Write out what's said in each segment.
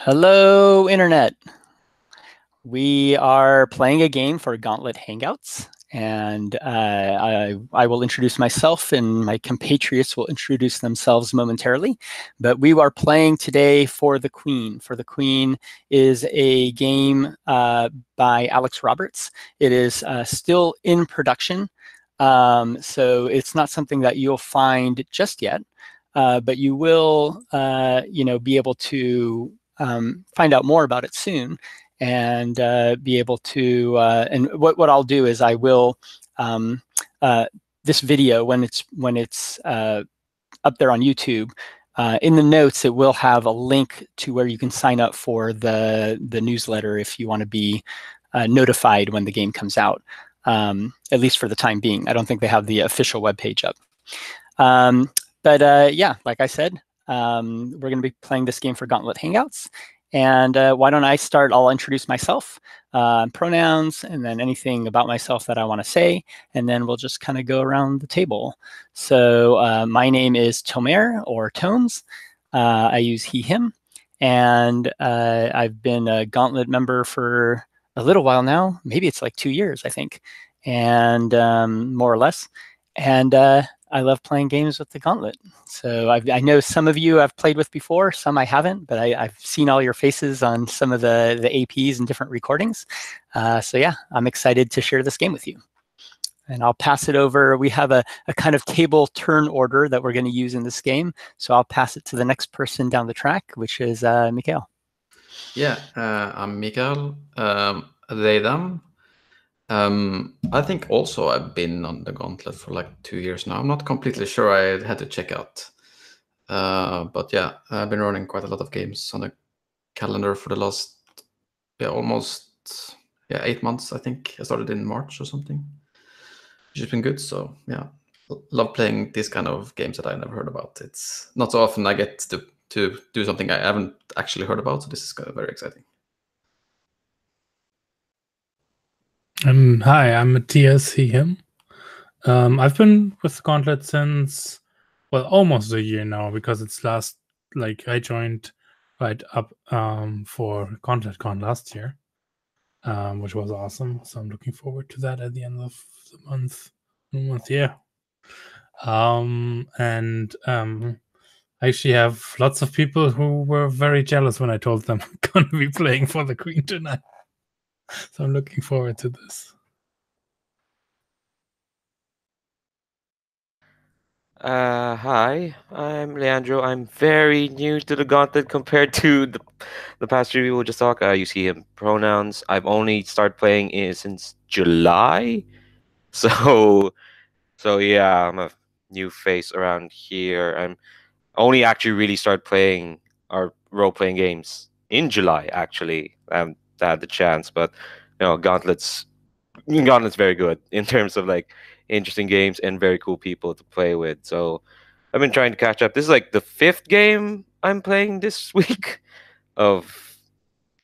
Hello, Internet. We are playing a game for Gauntlet Hangouts, and I will introduce myself, and my compatriots will introduce themselves momentarily. But we are playing today For the Queen. For the Queen is a game by Alex Roberts. It is still in production, so it's not something that you'll find just yet, but you will, be able to find out more about it soon, and be able to. And what I'll do is I will this video when it's up there on YouTube. In the notes, it will have a link to where you can sign up for the newsletter if you want to be notified when the game comes out. At least for the time being. I don't think they have the official webpage up. But yeah, like I said, we're going to be playing this game for Gauntlet Hangouts. And why don't I start? I'll introduce myself, pronouns, and then anything about myself that I want to say. And then we'll just kind of go around the table. So my name is Tomer, or Tomes. I use he, him. And I've been a Gauntlet member for a little while now. Maybe it's like 2 years, I think, and more or less. And I love playing games with the Gauntlet. So I know some of you I've played with before, some I haven't, but I've seen all your faces on some of the APs and different recordings. So yeah, I'm excited to share this game with you. And I'll pass it over. We have a kind of table turn order that we're going to use in this game. So I'll pass it to the next person down the track, which is Mikael. Yeah, I'm Mikael. They, them. I think also I've been on the Gauntlet for like 2 years now. I'm not completely sure. I had to check out. But yeah, I've been running quite a lot of games on the calendar for the last, almost 8 months. I think I started in March or something, which has been good. So yeah, love playing these kind of games that I never heard about. It's not so often I get to do something I haven't actually heard about. So this is very exciting. Hi, I'm Matthias, he, him. I've been with Gauntlet since, well, almost a year now, because it's I joined right up for GauntletCon last year, which was awesome. So I'm looking forward to that at the end of the month. Yeah. I actually have lots of people who were very jealous when I told them I'm going to be playing for the Queen tonight. So I'm looking forward to this. Hi, I'm Leandro. I'm very new to the Gauntlet compared to the past three people just talk. You see him pronouns. I've only started playing it since July, so yeah, I'm a new face around here. I'm only actually really started playing our role-playing games in July. Actually, I haven't had the chance, but Gauntlet's very good in terms of like interesting games and very cool people to play with. So I've been trying to catch up. This is like the 5th game I'm playing this week of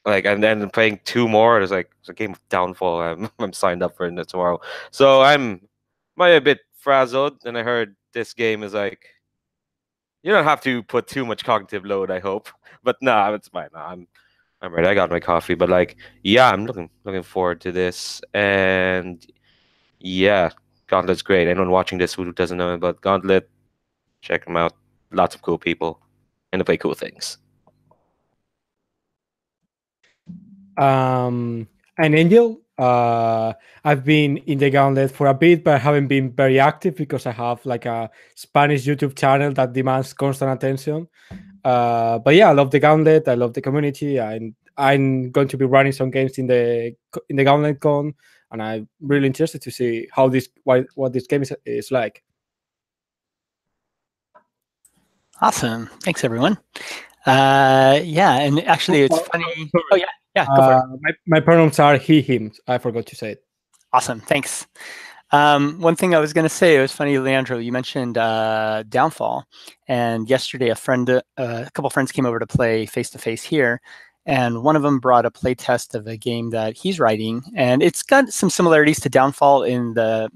and then playing 2 more. There's a game of Downfall. I'm signed up for it tomorrow. So I'm a bit frazzled, and I heard this game is like you don't have to put too much cognitive load, I hope. But nah, it's fine. Nah, I'm ready. I got my coffee, but yeah, I'm looking forward to this. And yeah, Gauntlet's great. Anyone watching this who doesn't know about Gauntlet, check them out. Lots of cool people, and they play cool things. I'm Angel. I've been in the Gauntlet for a bit, but I haven't been very active because I have like a Spanish YouTube channel that demands constant attention. But yeah, I love the Gauntlet. I love the community. I'm going to be running some games in the Gauntlet Con, and I'm really interested to see how what this game is like. Awesome. Thanks, everyone. Yeah, and actually, it's funny. Oh, yeah, go for it. My pronouns are he, him. I forgot to say it. Awesome. Thanks. One thing I was going to say, it was funny, Leandro, you mentioned Downfall. And yesterday, a couple friends came over to play face-to-face here. And one of them brought a play test of a game that he's writing. And it's got some similarities to Downfall in the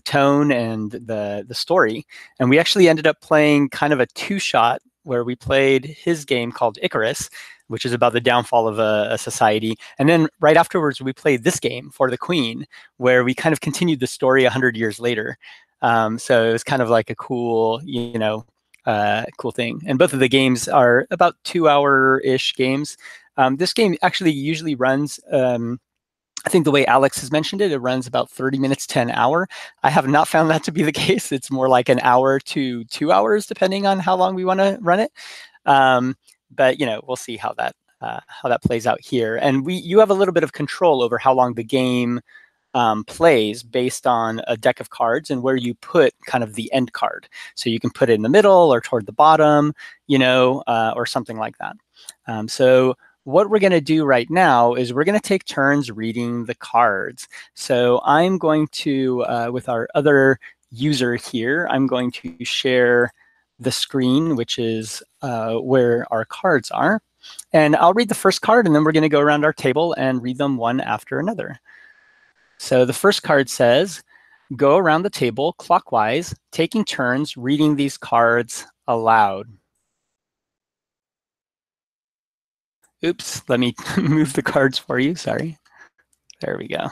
tone and the story. And we actually ended up playing kind of a 2-shot where we played his game called Icarus, which is about the downfall of a society. And then right afterwards, we played this game, For the Queen, where we kind of continued the story 100 years later. So it was kind of like a cool, cool thing. And both of the games are about 2-hour-ish games. This game actually usually runs, I think the way Alex has mentioned it, it runs about 30 minutes to an hour. I have not found that to be the case. It's more like an hour to 2 hours, depending on how long we want to run it. But we'll see how that plays out here. And you have a little bit of control over how long the game plays based on a deck of cards and where you put kind of the end card. So you can put it in the middle or toward the bottom, or something like that. So what we're going to do right now is we're going to take turns reading the cards. So I'm going to, with our other user here, I'm going to share the screen, which is where our cards are. And I'll read the first card, and then we're going to go around our table and read them one after another. So the first card says, go around the table clockwise, taking turns reading these cards aloud. Oops, let me move the cards for you, sorry. There we go.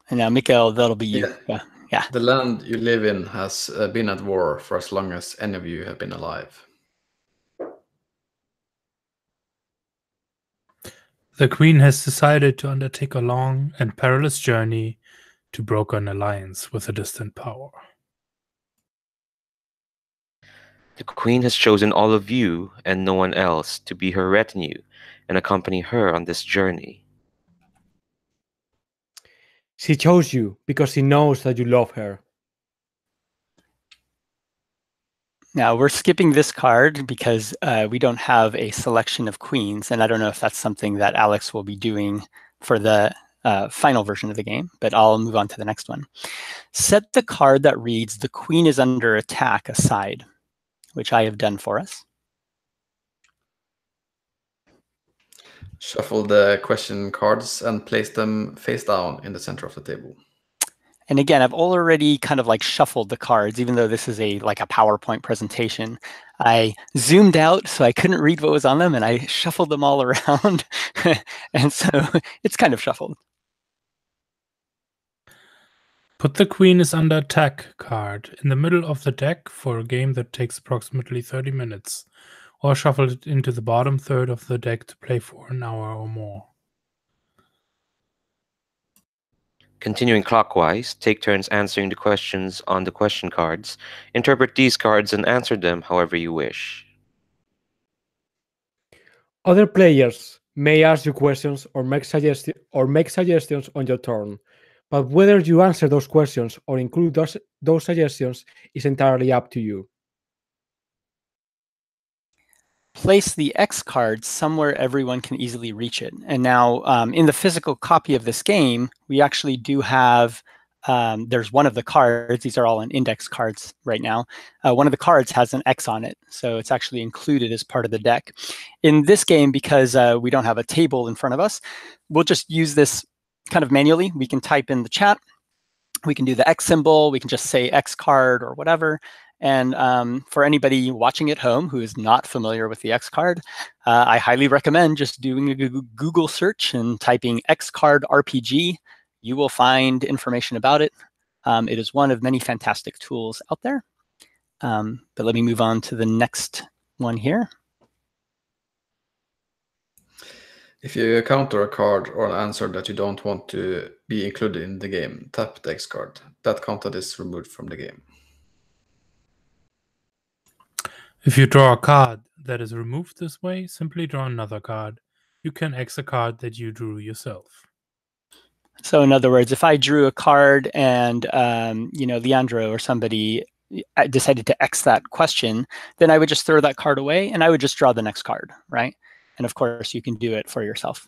And now, Mikael, that'll be you. Yeah. The land you live in has been at war for as long as any of you have been alive. The Queen has decided to undertake a long and perilous journey to broker an alliance with a distant power. The Queen has chosen all of you and no one else to be her retinue and accompany her on this journey. She chose you because she knows that you love her. Now, we're skipping this card because we don't have a selection of queens, and I don't know if that's something that Alex will be doing for the final version of the game, but I'll move on to the next one. Set the card that reads, the queen is under attack aside, which I have done for us. Shuffle the question cards and place them face down in the center of the table. And again, I've already kind of like shuffled the cards, even though this is like a PowerPoint presentation. I zoomed out so I couldn't read what was on them, and I shuffled them all around. And so it's kind of shuffled. Put the Queen is under attack card in the middle of the deck for a game that takes approximately 30 minutes, or shuffle it into the bottom third of the deck to play for an hour or more. Continuing clockwise, take turns answering the questions on the question cards. Interpret these cards and answer them however you wish. Other players may ask you questions or make suggestions on your turn, but whether you answer those questions or include those suggestions is entirely up to you. Place the X card somewhere everyone can easily reach it. And now in the physical copy of this game, we actually do have, there's one of the cards, these are all in index cards right now, one of the cards has an X on it, so it's actually included as part of the deck. In this game, because we don't have a table in front of us, we'll just use this kind of manually. We can type in the chat, we can do the X symbol, we can just say X card or whatever. And for anybody watching at home who is not familiar with the X card, I highly recommend just doing a Google search and typing X card RPG. You will find information about it. It is one of many fantastic tools out there. But let me move on to the next one here. If you encounter a card or an answer that you don't want to be included in the game, tap the X card. That content is removed from the game. If you draw a card that is removed this way, simply draw another card. You can X a card that you drew yourself. So in other words, if I drew a card and Leandro or somebody decided to X that question, then I would just throw that card away and I would just draw the next card, right? And of course, you can do it for yourself.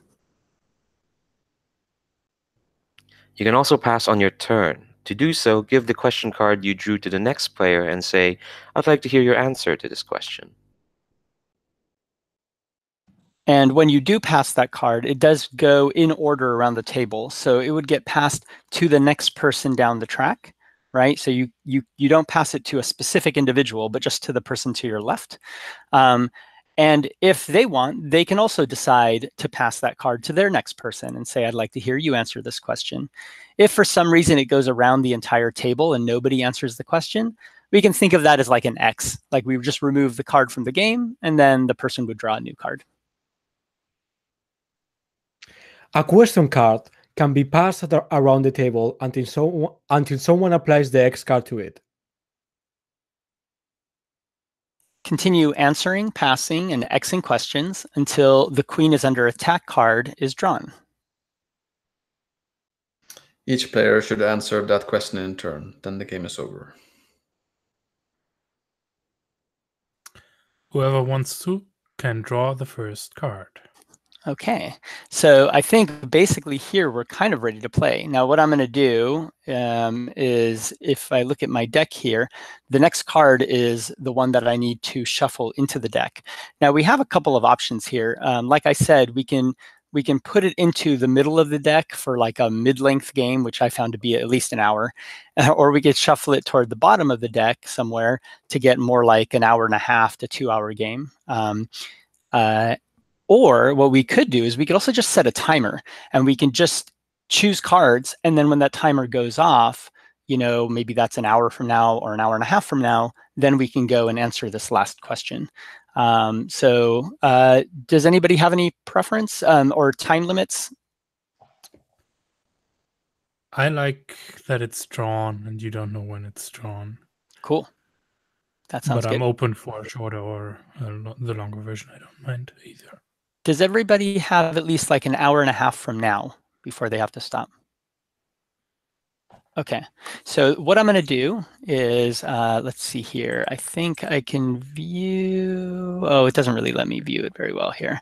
You can also pass on your turn. To do so, give the question card you drew to the next player and say, I'd like to hear your answer to this question. And when you do pass that card, it does go in order around the table. So it would get passed to the next person down the track, right? So you don't pass it to a specific individual, but just to the person to your left. And if they want, they can also decide to pass that card to their next person and say, I'd like to hear you answer this question. If for some reason it goes around the entire table and nobody answers the question, we can think of that as like an X. Like we would just remove the card from the game, and then the person would draw a new card. A question card can be passed around the table until someone applies the X card to it. Continue answering, passing, and Xing questions until the queen is under attack card is drawn. Each player should answer that question in turn, then the game is over. Whoever wants to can draw the first card. Okay, so I think basically here we're kind of ready to play. Now what I'm going to do is, if I look at my deck here, the next card is the one that I need to shuffle into the deck. Now we have a couple of options here. Like I said, we can put it into the middle of the deck for like a mid-length game, which I found to be at least an hour, or we could shuffle it toward the bottom of the deck somewhere to get more like an 1.5 to 2 hour game. Or what we could do is we could also just set a timer, and we can just choose cards. And then when that timer goes off, maybe that's an hour from now or an 1.5 hours from now, then we can go and answer this last question. So does anybody have any preference or time limits? I like that it's drawn and you don't know when it's drawn. Cool. That sounds good. But I'm open for a shorter or the longer version. I don't mind either. Does everybody have at least like an 1.5 hours from now before they have to stop? Okay, so what I'm going to do is, let's see here. I think I can view, oh, it doesn't really let me view it very well here.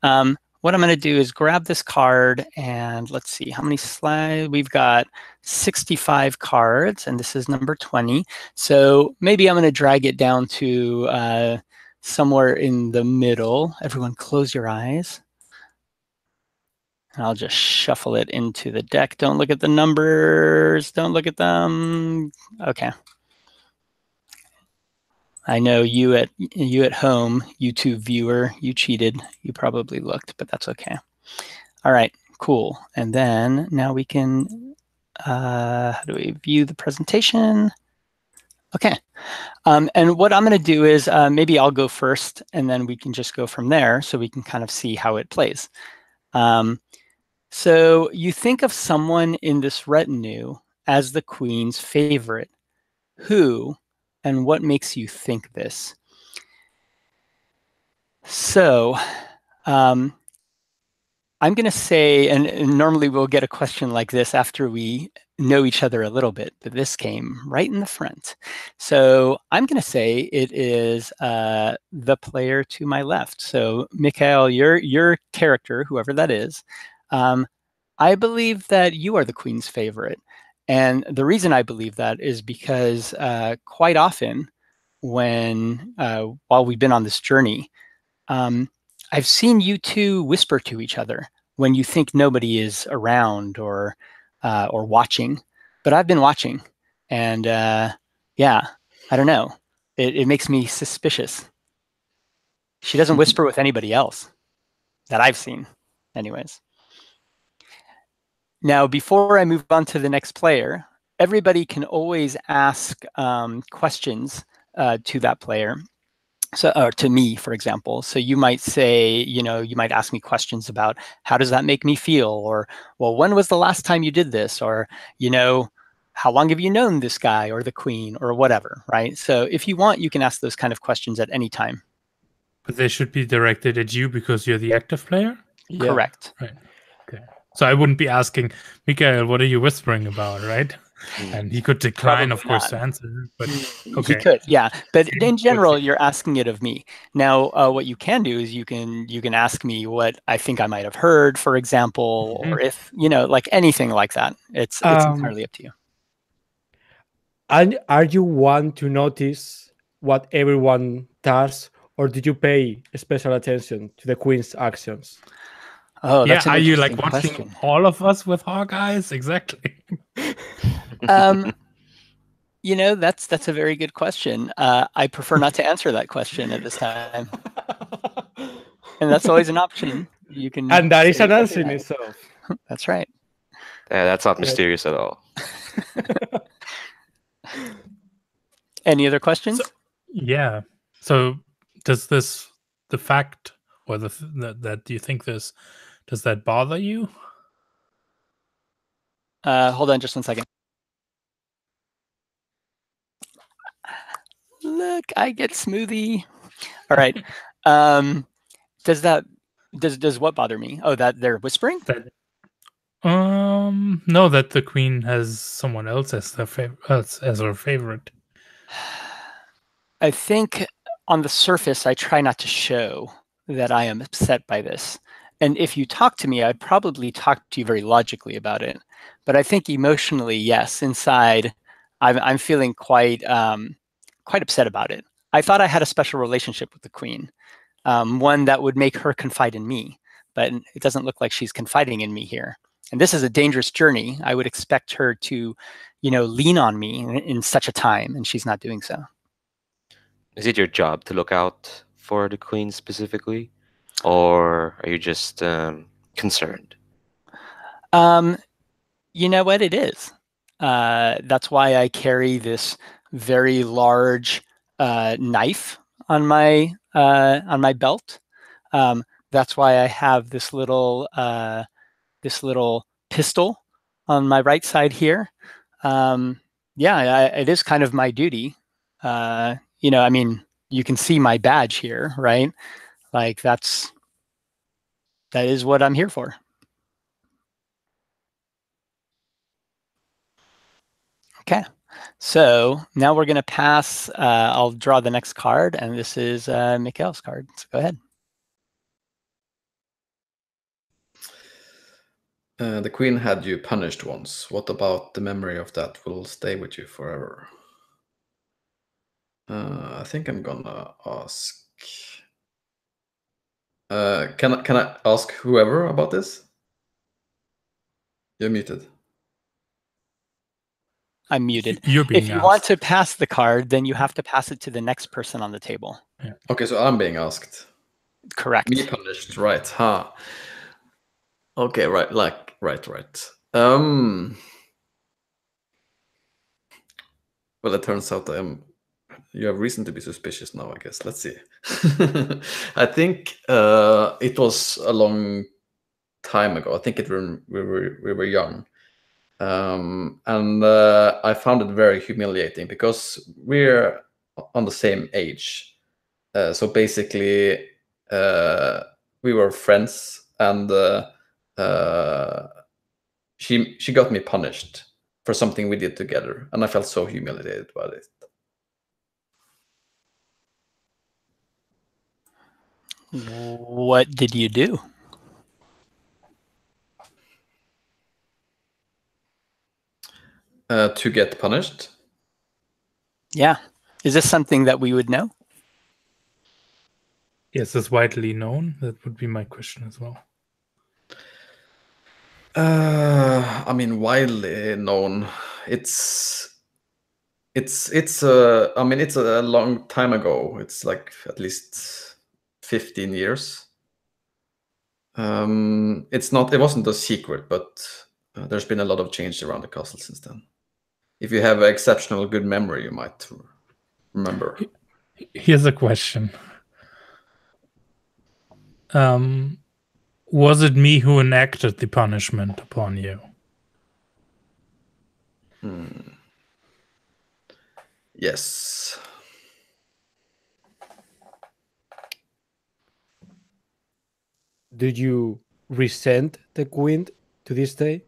What I'm going to do is grab this card, and let's see how many slides. We've got 65 cards, and this is number 20. So maybe I'm going to drag it down to somewhere in the middle. Everyone close your eyes. I'll just shuffle it into the deck. Don't look at the numbers. Don't look at them. Okay. I know you at home, YouTube viewer, you cheated. You probably looked, but that's okay. All right, cool. And then now we can, how do we view the presentation? Okay. And what I'm going to do is maybe I'll go first, and then we can just go from there so we can kind of see how it plays. So you think of someone in this retinue as the queen's favorite. Who and what makes you think this? So I'm going to say, and normally we'll get a question like this after we know each other a little bit, but this came right in the front. So I'm going to say it is the player to my left. So Mikhail, your character, whoever that is, I believe that you are the queen's favorite. And the reason I believe that is because quite often when, while we've been on this journey, I've seen you two whisper to each other when you think nobody is around or watching, but I've been watching, and yeah, I don't know. It makes me suspicious. She doesn't whisper with anybody else that I've seen, anyways. Now, before I move on to the next player, everybody can always ask questions to that player. So, or to me, for example. So you might say, you might ask me questions about how does that make me feel? Or, well, when was the last time you did this? Or, how long have you known this guy or the queen or whatever, right? So if you want, you can ask those kind of questions at any time. But they should be directed at you because you're the active player? Yeah. Correct. Right. Okay. So I wouldn't be asking, Mikhail, what are you whispering about, right? And he could decline, Probably of course, not. to answer. But okay. He could, yeah. But in general, you're asking it of me. Now, what you can do is you can ask me what I think I might have heard, for example, or if like anything like that. It's entirely up to you. And are you one to notice what everyone does, or did you pay special attention to the queen's actions? Oh, yeah. that's an Are you like interesting watching question. all of us with hawk eyes? Exactly. That's a very good question. I prefer not to answer that question at this time, and that's always an option. You can, And that is say an answer something in else. itself. That's right. Yeah, that's not Yes. mysterious at all. Any other questions? Yeah. So does the fact or that do you think does that bother you? Hold on just 1 second. Look, I get smoothie. All right. Does what bother me? Oh, that they're whispering? That no, that the queen has someone else as as her favorite. I think on the surface, I try not to show that I am upset by this. And if you talk to me, I'd probably talk to you very logically about it. But I think emotionally, yes, inside, I'm feeling quite upset about it. I thought I had a special relationship with the queen, one that would make her confide in me. But it doesn't look like she's confiding in me here. And this is a dangerous journey. I would expect her to, lean on me in such a time, and she's not doing so. Is it your job to look out for the queen specifically, or are you just concerned? You know what? It is. That's why I carry this very large knife on my belt. That's why I have this little pistol on my right side here. It is kind of my duty. I mean, you can see my badge here, right? Like that is what I'm here for. Okay, so now we're going to pass. I'll draw the next card, and this is Mikhail's card. So go ahead. The queen had you punished once. What about the memory of that will stay with you forever? I think I'm gonna ask. Can I ask whoever about this? You're muted. I'm muted. You're being If you asked. want to pass the card, then you have to pass it to the next person on the table. Yeah. Okay, so I'm being asked. Correct. Me punished, right? Huh. Okay, right. Right. Well, it turns out you have reason to be suspicious now, I guess. Let's see. I think it was a long time ago. I think we were young. And I found it very humiliating because we're on the same age. So basically, we were friends, and she got me punished for something we did together, and I felt so humiliated by it. What did you do? To get punished? Yeah. Is this something that we would know? Yes, it's widely known. That would be my question as well. I mean, widely known. It's a long time ago. It's like at least 15 years. It wasn't a secret, but there's been a lot of change around the castle since then. If you have an exceptional good memory, you might remember. Here's a question. Was it me who enacted the punishment upon you? Yes. Do you resent the queen to this day?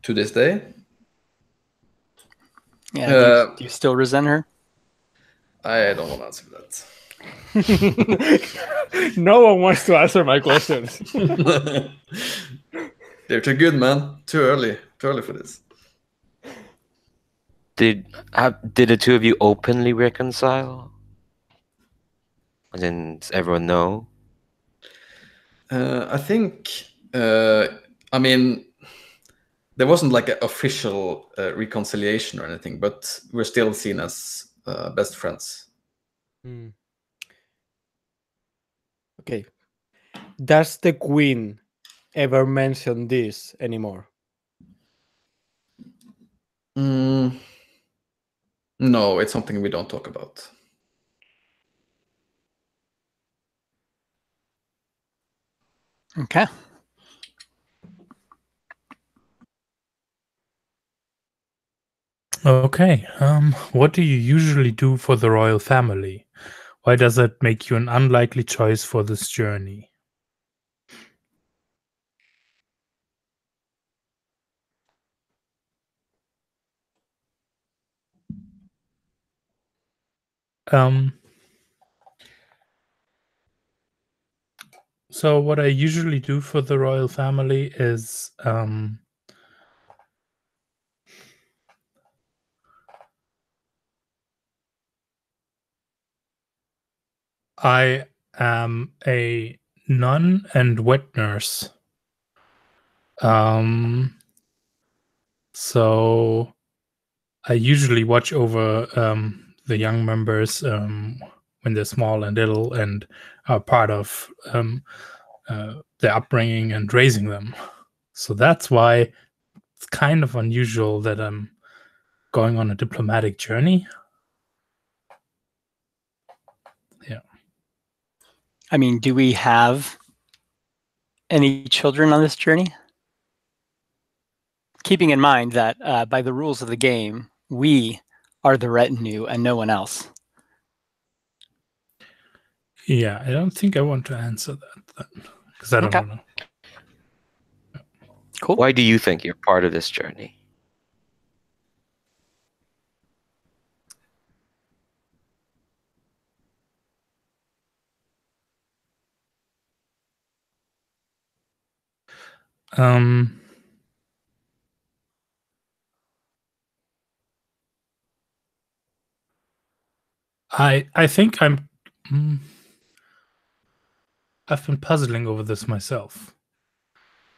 To this day? Yeah. Do you still resent her? I don't want to answer that. No one wants to answer my questions. They're too good, man. Too early for this. Did the two of you openly reconcile? And then does everyone know? I think. I mean, there wasn't like an official reconciliation or anything, but we're still seen as best friends. Okay. Does the Queen ever mention this anymore? No, it's something we don't talk about. Okay. Okay. What do you usually do for the royal family? Why does it make you an unlikely choice for this journey? So what I usually do for the royal family is I am a nun and wet nurse. So I usually watch over the young members when they're small and little and are part of their upbringing and raising them. So that's why it's kind of unusual that I'm going on a diplomatic journey. Yeah. I mean, do we have any children on this journey? Keeping in mind that by the rules of the game, we are the retinue and no one else. Yeah, I don't think I want to answer that because I don't Okay. know. Cool. Why do you think you're part of this journey? I think I've been puzzling over this myself.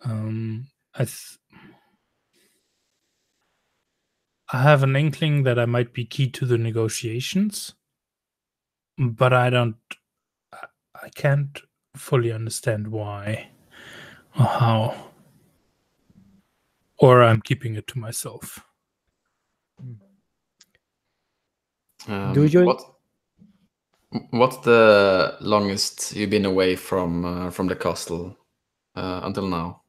I have an inkling that I might be key to the negotiations, but I can't fully understand why or how. Or I'm keeping it to myself. Do you? What's the longest you've been away from the castle until now?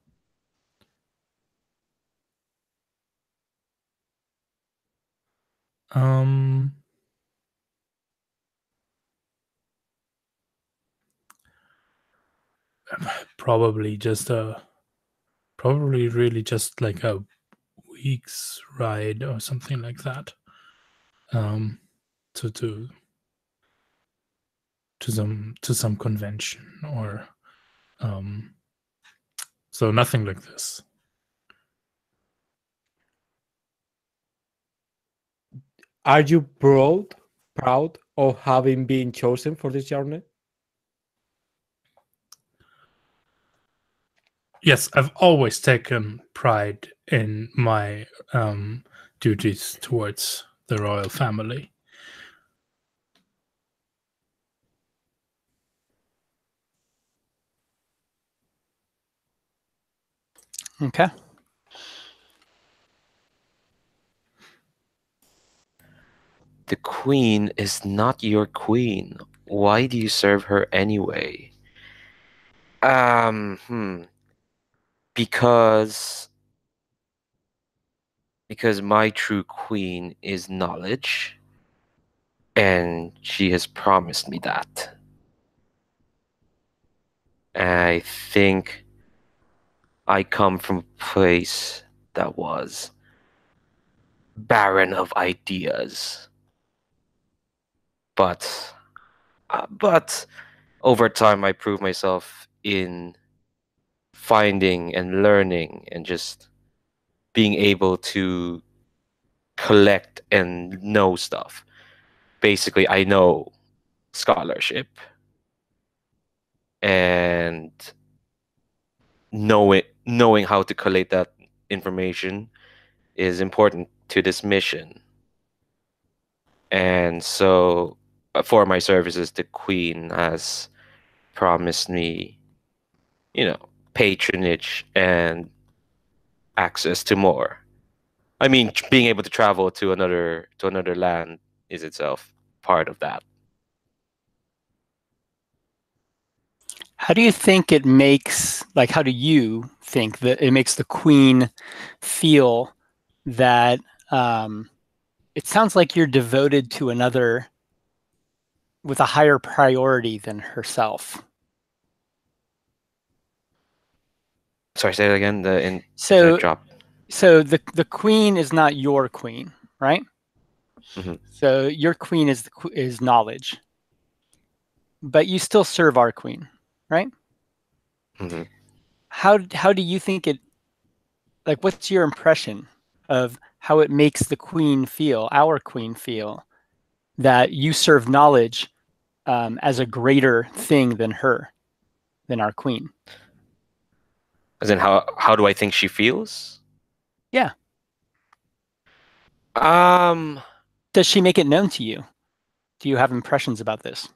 Probably really just like a week's ride or something like that. To some convention or so nothing like this. Are you proud of having been chosen for this journey? Yes, I've always taken pride in my duties towards the royal family. Okay. The queen is not your queen. Why do you serve her anyway? Because my true queen is knowledge, and she has promised me that. I think I come from a place that was barren of ideas. But over time, I proved myself in finding and learning and just being able to collect and know stuff. Basically, I know scholarship and knowing how to collate that information is important to this mission. And so, for my services, the Queen has promised me, patronage and access to more. I mean, being able to travel to another land is itself part of that. How do you think it makes, like, how do you think that it makes the Queen feel that it sounds like you're devoted to another with a higher priority than herself? Sorry, say that again. The So, internet drop. so the Queen is not your queen, right? Mhm. So your queen is knowledge, but you still serve our queen, right? Mm-hmm. How do you think it, like, what's your impression of how it makes the queen feel, our queen feel, that you serve knowledge as a greater thing than her, than our queen? As in, how do I think she feels? Yeah. Does she make it known to you? Do you have impressions about this?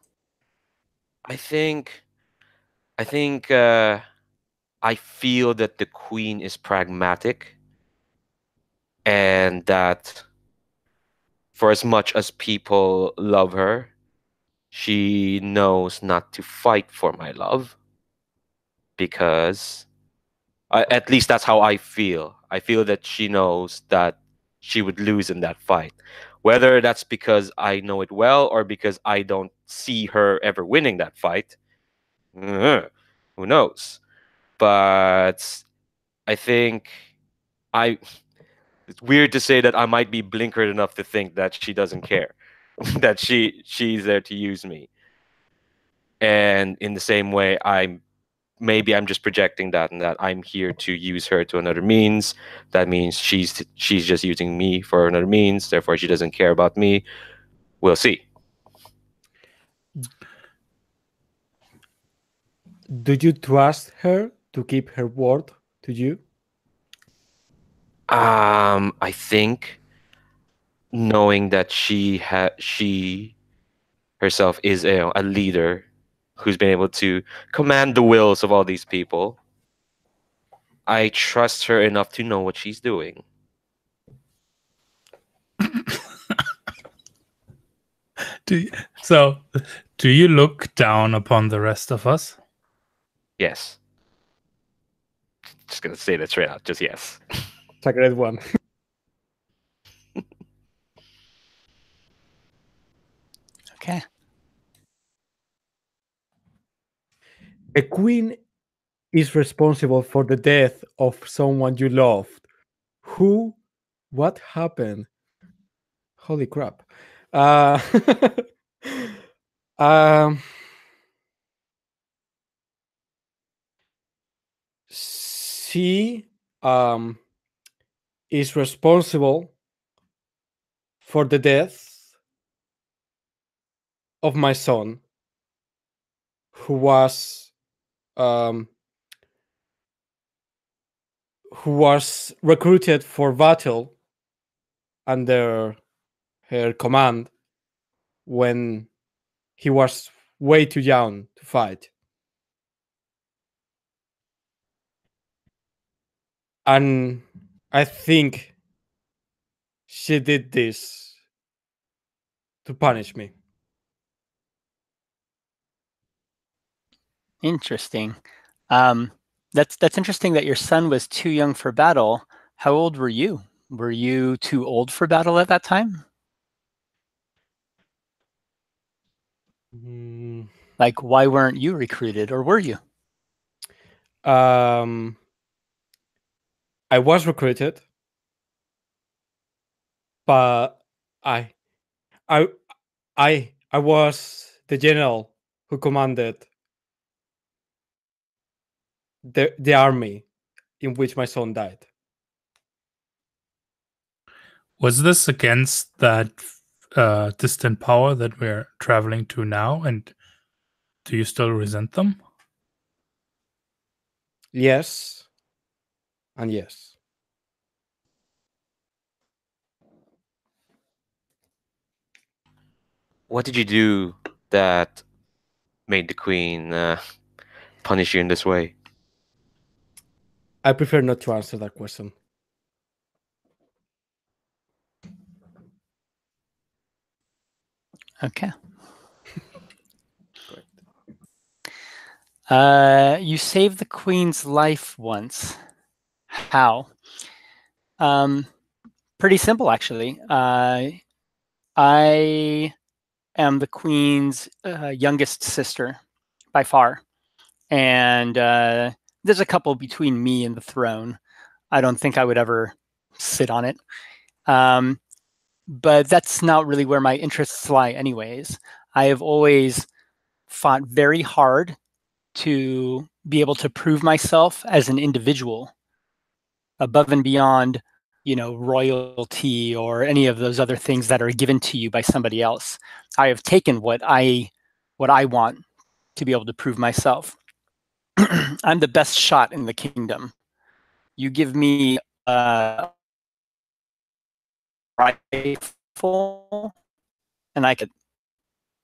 I think I feel that the Queen is pragmatic, and that for as much as people love her, she knows not to fight for my love, because at least that's how I feel. I feel that she knows that she would lose in that fight. Whether that's because I know it well or because I don't see her ever winning that fight, who knows? But I think it's weird to say that I might be blinkered enough to think that she doesn't care, that she's there to use me. And in the same way, maybe I'm just projecting that, and that I'm here to use her to another means. That means she's just using me for another means. Therefore, she doesn't care about me. We'll see. Do you trust her to keep her word to you? I think knowing that she herself is a leader who's been able to command the wills of all these people, I trust her enough to know what she's doing. Do you look down upon the rest of us? Yes. Just gonna say that straight out. Just yes. It's a great one. Okay. The Queen is responsible for the death of someone you loved. Who? What happened? Holy crap. Um, she is responsible for the death of my son, who was recruited for battle under her command when he was way too young to fight. And I think she did this to punish me. Interesting. That's interesting that your son was too young for battle. How old were you? Were you too old for battle at that time? Like, why weren't you recruited, or were you? I was recruited, but I was the general who commanded the army in which my son died. Was this against that distant power that we're traveling to now? And do you still resent them? Yes, and yes. what did you do that made the queen punish you in this way? I prefer not to answer that question. Okay. You saved the queen's life once. How? Pretty simple, actually. I am the queen's youngest sister by far, and there's a couple between me and the throne. I don't think I would ever sit on it. But that's not really where my interests lie anyways. I have always fought very hard to be able to prove myself as an individual above and beyond, royalty or any of those other things that are given to you by somebody else. I have taken what I want to be able to prove myself. I'm the best shot in the kingdom. You give me a rifle, and I get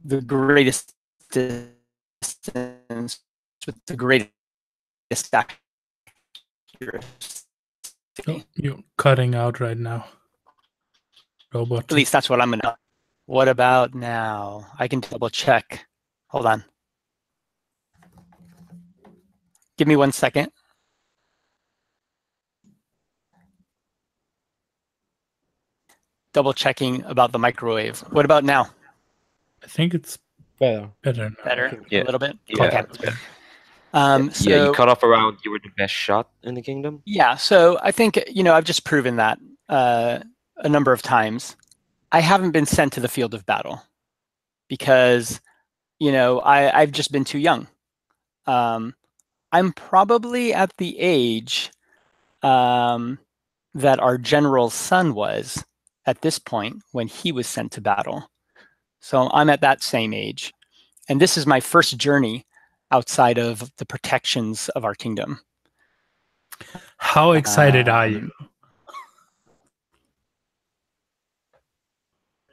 the greatest distance with the greatest accuracy. Oh, you're cutting out right now. Robot. At least that's what I'm gonna. What about now? I can double check. Hold on. Give me 1 second. Double checking about the microwave. What about now? I think it's Better. better now. Better? Yeah. A little bit? Yeah, Okay. that's better. So, Yeah, you cut off around you were the best shot in the kingdom. yeah, so I think, I've just proven that a number of times. I haven't been sent to the field of battle because, I've just been too young. I'm probably at the age that our general's son was at this point when he was sent to battle. So I'm at that same age. And this is my first journey outside of the protections of our kingdom. How excited are you?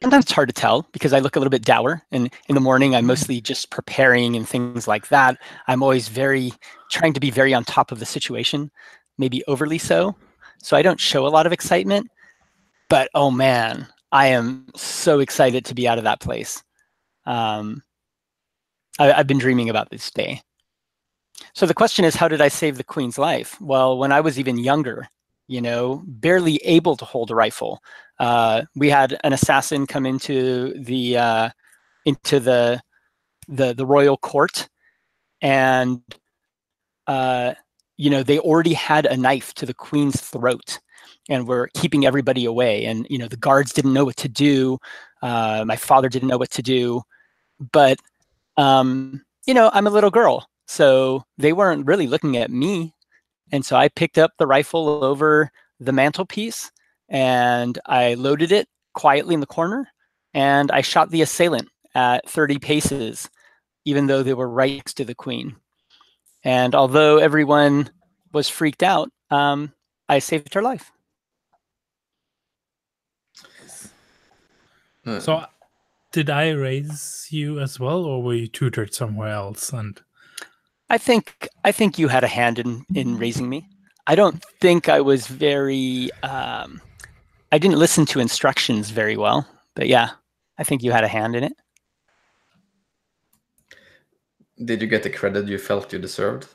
Sometimes it's hard to tell because I look a little bit dour, and in the morning I'm mostly just preparing and things like that. I'm always trying to be very on top of the situation, maybe overly so. So I don't show a lot of excitement, but oh man, I am so excited to be out of that place. I've been dreaming about this day. So the question is, how did I save the queen's life? Well, when I was even younger, barely able to hold a rifle, we had an assassin come into the royal court, and they already had a knife to the queen's throat, and were keeping everybody away. And the guards didn't know what to do. My father didn't know what to do, but I'm a little girl, so they weren't really looking at me. And so I picked up the rifle over the mantelpiece and I loaded it quietly in the corner, and I shot the assailant at 30 paces, even though they were right next to the queen. And although everyone was freaked out, I saved her life. So, did I raise you as well, or were you tutored somewhere else? And I think you had a hand in raising me. I don't think I was very. I didn't listen to instructions very well, but yeah, I think you had a hand in it. Did you get the credit you felt you deserved?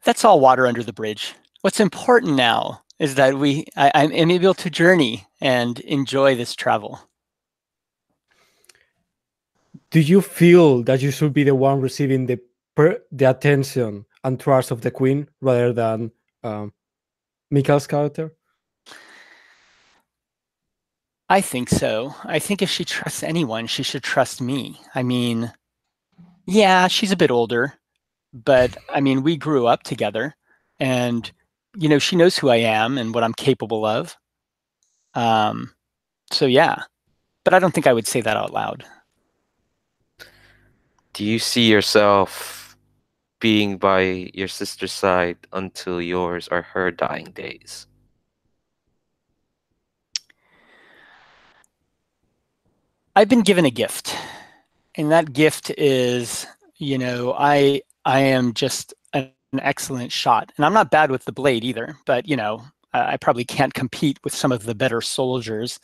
That's all water under the bridge. What's important now is that I'm able to journey and enjoy this travel. Do you feel that you should be the one receiving the attention and trust of the queen rather than Mikael's character? I think so. I think if she trusts anyone, she should trust me. I mean, yeah, she's a bit older, but I mean, we grew up together, and she knows who I am and what I'm capable of. So yeah, but I don't think I would say that out loud. Do you see yourself being by your sister's side until yours or her dying days? I've been given a gift, and that gift is, I am just an excellent shot, and I'm not bad with the blade either. But I probably can't compete with some of the better soldiers.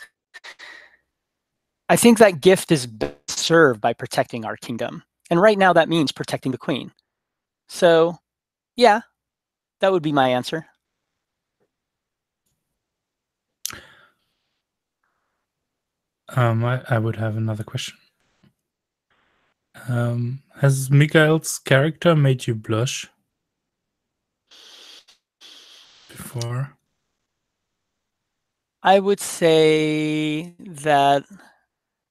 I think that gift is best served by protecting our kingdom, and right now that means protecting the queen. So, yeah, that would be my answer. I would have another question. Has Mikael's character made you blush before? I would say that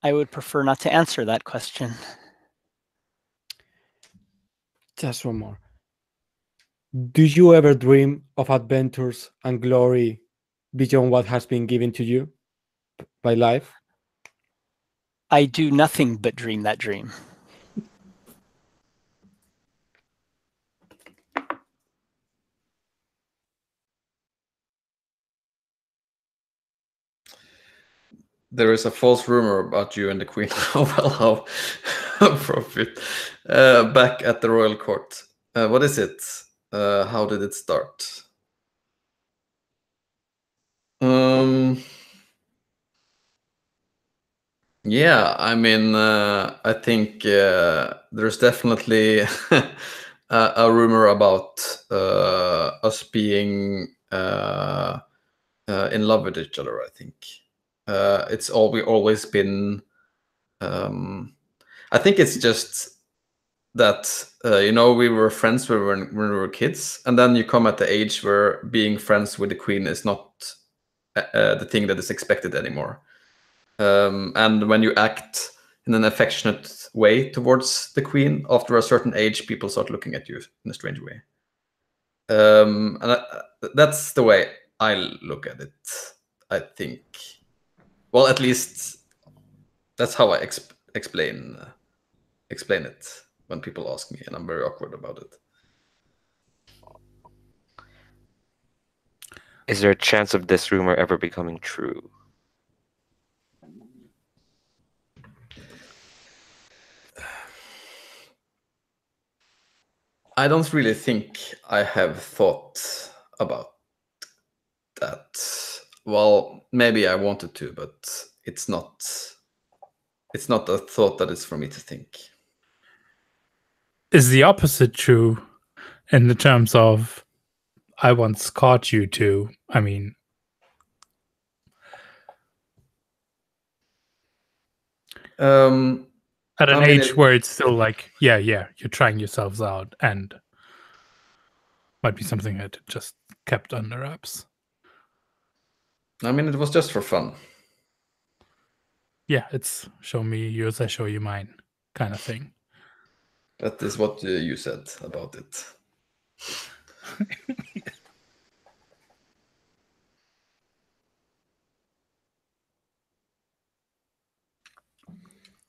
I would prefer not to answer that question. Just one more. Do you ever dream of adventures and glory beyond what has been given to you by life? I do nothing but dream that dream. There is a false rumor about you and the queen. How appropriate. Back at the royal court. What is it? How did it start? Yeah, I mean, I think there's definitely a rumor about us being in love with each other. I think we've always been. I think it's just that we were friends when we were kids, and then you come at the age where being friends with the queen is not the thing that is expected anymore. And when you act in an affectionate way towards the queen, after a certain age, people start looking at you in a strange way. And that's the way I look at it, I think. Well, at least that's how I explain it when people ask me, and I'm very awkward about it. Is there a chance of this rumor ever becoming true? I don't really think I have thought about that. Well, maybe I wanted to, but it's not a thought that is for me to think. Is the opposite true in the terms of I once caught you to, I mean, at an age where it's still like, yeah, you're trying yourselves out, and might be something that just kept under wraps. I mean, it was just for fun. Yeah, it's show me yours, I show you mine kind of thing. That is what you said about it.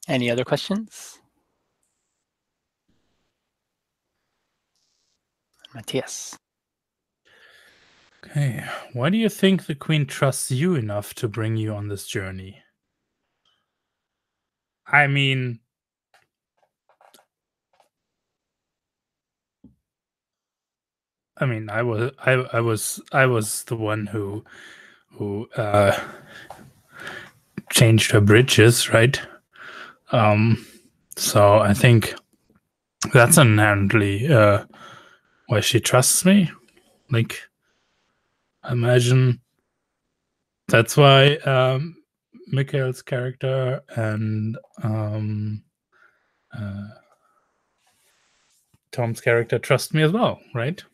Any other questions? Matthias. Okay, why do you think the queen trusts you enough to bring you on this journey? I mean, I was the one who changed her bridges, right? So I think that's inherently why she trusts me. Like, imagine that's why Mikael's character and Tom's character trust me as well, right?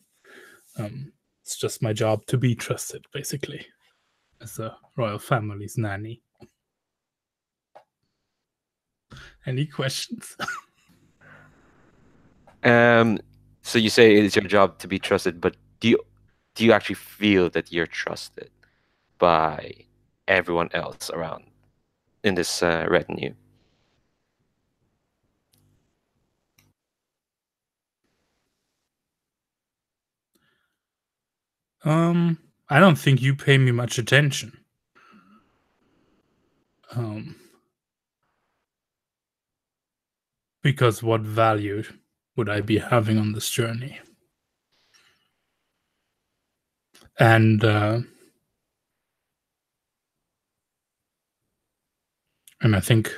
It's just my job to be trusted, basically, as the royal family's nanny. Any questions? So you say it's your job to be trusted, but do you actually feel that you're trusted by everyone else around in this retinue? I don't think you pay me much attention. because what value would I be having on this journey? And I think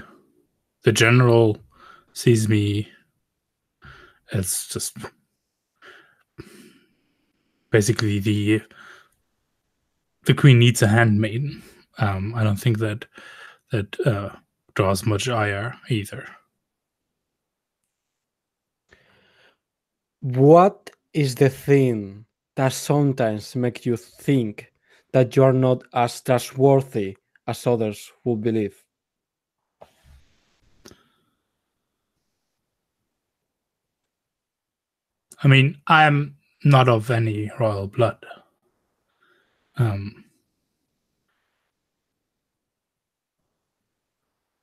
the general sees me as just basically the queen needs a handmaiden. I don't think that draws much ire either. What is the thing that sometimes makes you think that you are not as trustworthy as others would believe? I mean, I'm not of any royal blood.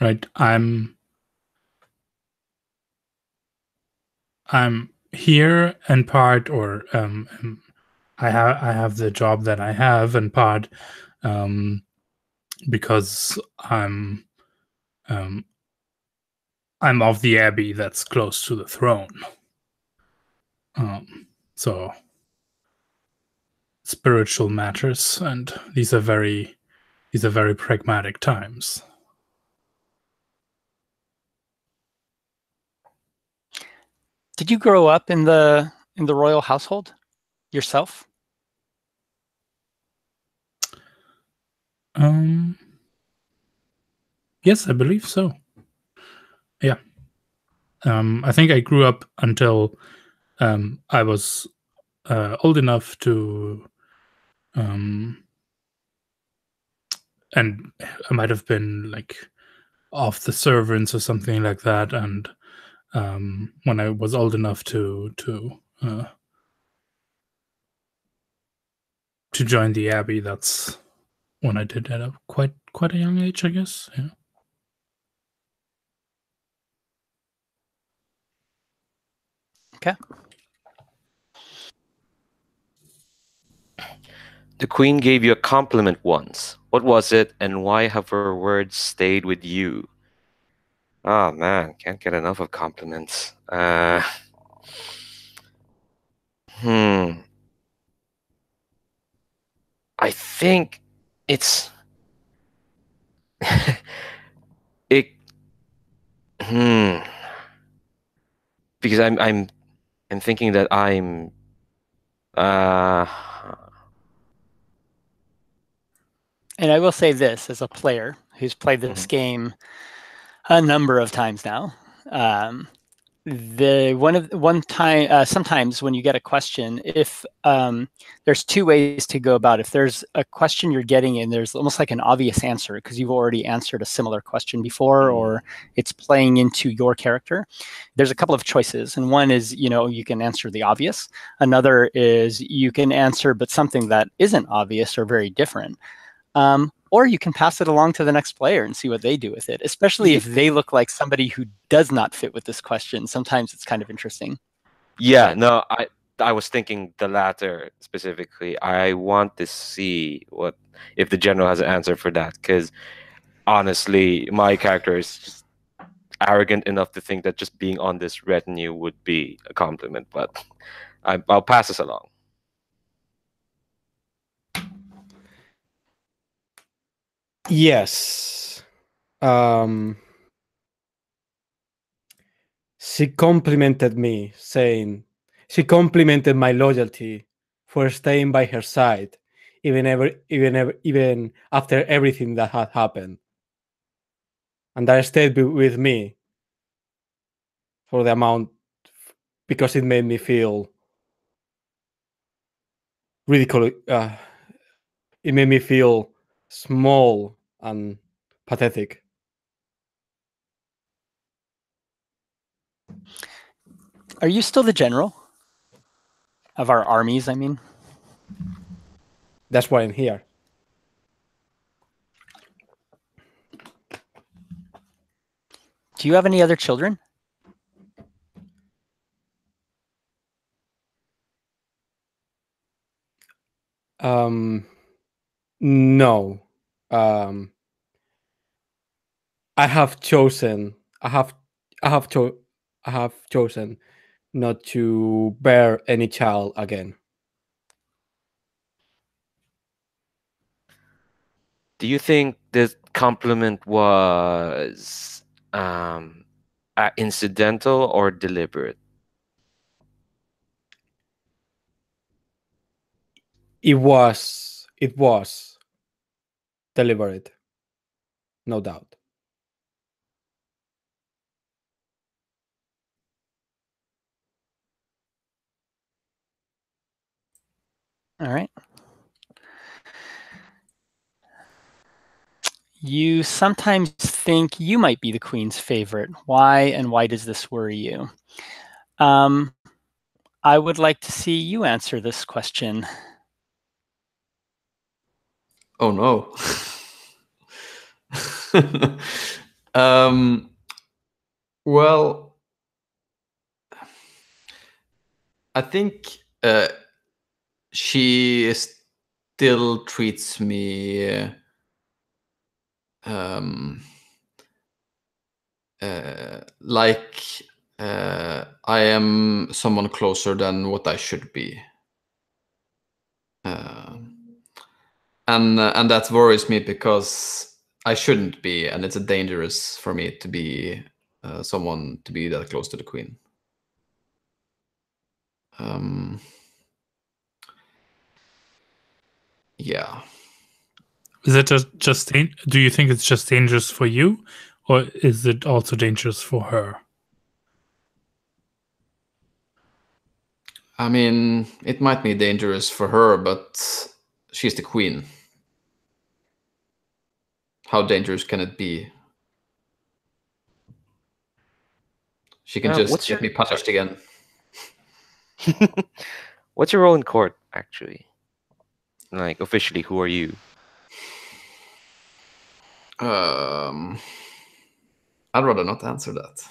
Right? I'm here in part, or I have the job that I have in part because I'm of the abbey that's close to the throne. So spiritual matters, and these are very pragmatic times. Did you grow up in the royal household yourself? Yes, I believe so. Yeah. I think I grew up until I was old enough to, and I might have been like off the servants or something like that. And when I was old enough to join the abbey, that's when I did at a quite a young age, I guess. Yeah. Okay. The queen gave you a compliment once. What was it, and why have her words stayed with you? Oh man, can't get enough of compliments. I think it's it. Because I'm thinking that I'm. And I will say this as a player who's played this game a number of times now. Sometimes when you get a question, if there's two ways to go about it. If there's a question you're getting and there's almost like an obvious answer because you've already answered a similar question before, or it's playing into your character, there's a couple of choices. And one is, you can answer the obvious. Another is you can answer but something that isn't obvious or very different. Or you can pass it along to the next player and see what they do with it, especially if they look like somebody who does not fit with this question. Sometimes it's kind of interesting. Yeah, no, I was thinking the latter specifically. I want to see what if the general has an answer for that, because honestly, my character is just arrogant enough to think that just being on this retinue would be a compliment, but I'll pass this along. Yes. She complimented me, saying she complimented my loyalty for staying by her side, even after everything that had happened, and that stayed with me for the amount, because it made me feel ridiculous. It made me feel small and pathetic. Are you still the general of our armies, I mean? That's why I'm here. Do you have any other children? No. I have chosen. I have I have chosen not to bear any child again. Do you think this compliment was incidental or deliberate? It was deliberate, no doubt. All right. You sometimes think you might be the queen's favorite. Why and why does this worry you? I would like to see you answer this question. Oh no. um, well, I think she still treats me like I am someone closer than what I should be. And that worries me because I shouldn't be, and it's dangerous for me to be someone to be that close to the queen. Yeah. Is it just do you think it's just dangerous for you, or is it also dangerous for her? I mean, it might be dangerous for her, but she's the queen. How dangerous can it be? She can just get me punished again. What's your role in court, actually? Like, officially, who are you? I'd rather not answer that.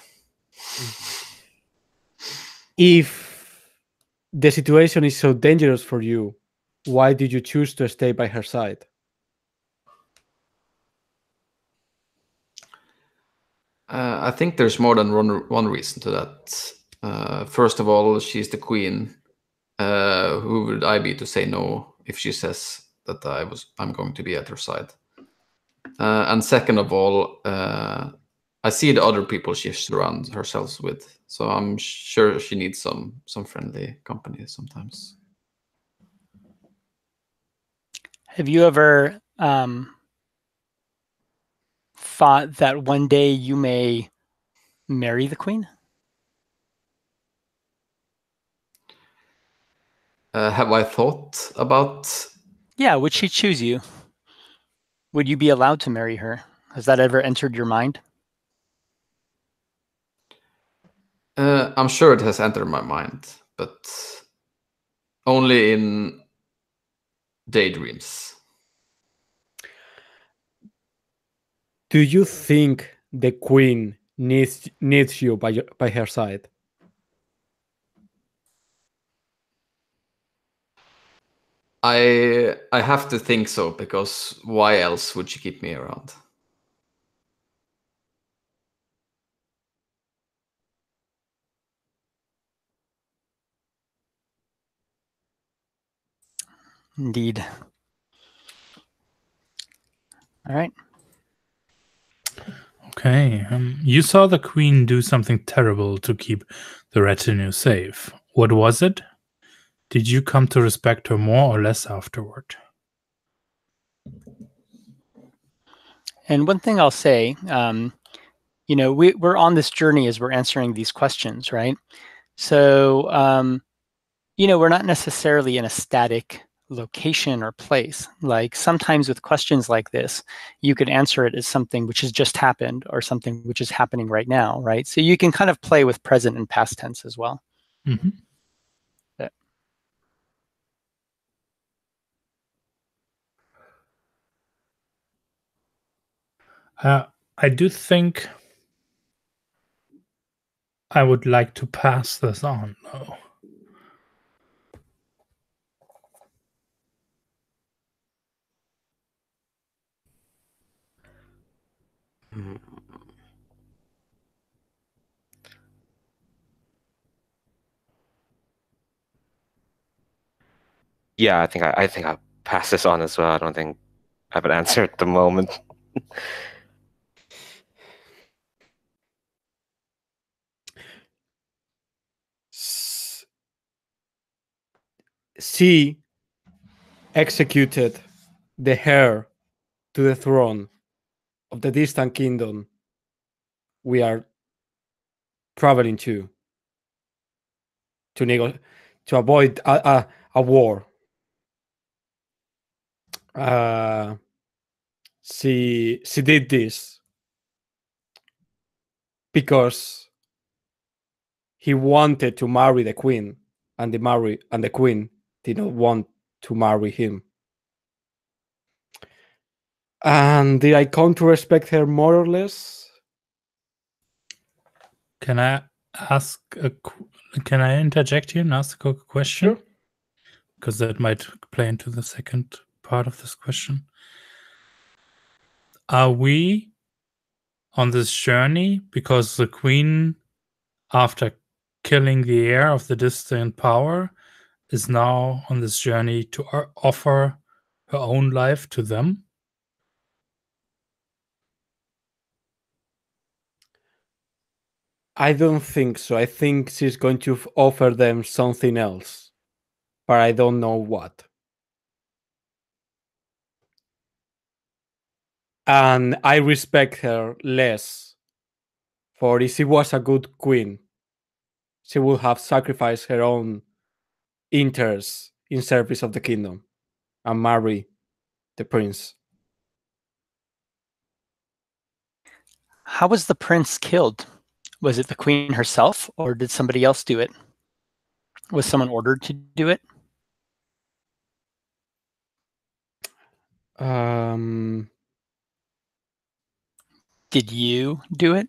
If the situation is so dangerous for you, why did you choose to stay by her side? I think there's more than one reason to that. First of all, she's the queen. Who would I be to say no if she says that I'm going to be at her side? And second of all, I see the other people she surrounds herself with, so I'm sure she needs some friendly company sometimes. Have you ever thought that one day you may marry the queen? Have I thought about? Yeah, would she choose you? Would you be allowed to marry her? Has that ever entered your mind? I'm sure it has entered my mind, but only in daydreams. Do you think the queen needs you by her side? I have to think so, because why else would she keep me around? Indeed. All right. Okay. You saw the queen do something terrible to keep the retinue safe. What was it? Did you come to respect her more or less afterward? And one thing I'll say, we're on this journey as we're answering these questions, right? So, we're not necessarily in a static location or place. Like sometimes with questions like this, you could answer it as something which has just happened or something which is happening right now, right? So you can kind of play with present and past tense as well. Mm-hmm. Yeah. I do think I would like to pass this on, though. Yeah, I think I'll pass this on as well. I don't think I have an answer at the moment. She executed the heir to the throne of the distant kingdom we are traveling to to avoid a war. She did this because he wanted to marry the queen, and the queen did not want to marry him. And did I come to respect her more or less? Can I ask can I interject here and ask a question? Sure. Because that might play into the second part of this question. Are we on this journey because the queen, after killing the heir of the distant power, is now on this journey to offer her own life to them? I don't think so. I think she's going to offer them something else, but I don't know what. And I respect her less, for if she was a good queen, she would have sacrificed her own interests in service of the kingdom and marry the prince. How was the prince killed? Was it the queen herself, or did somebody else do it? Was someone ordered to do it? Did you do it?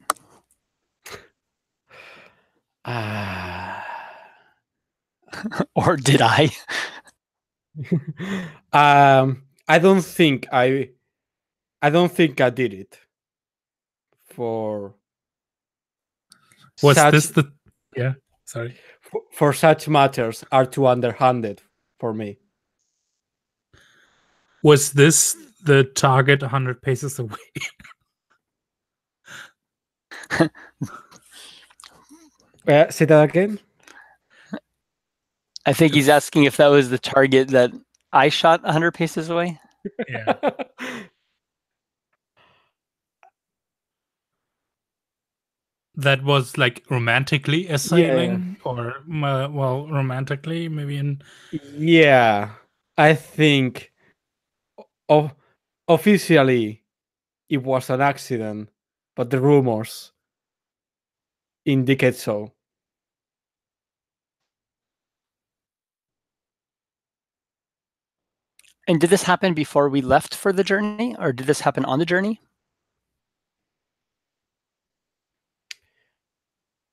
Or did I? I don't think I did it. For Was such this the sorry. for such matters are too underhanded for me. Was this the target 100 paces away? Say that again. I think he's asking if that was the target that I shot 100 paces away. Yeah. That was like romantically assailing, or well, romantically maybe in. Yeah, I think officially it was an accident, but the rumors indicate so. And did this happen before we left for the journey, or did this happen on the journey?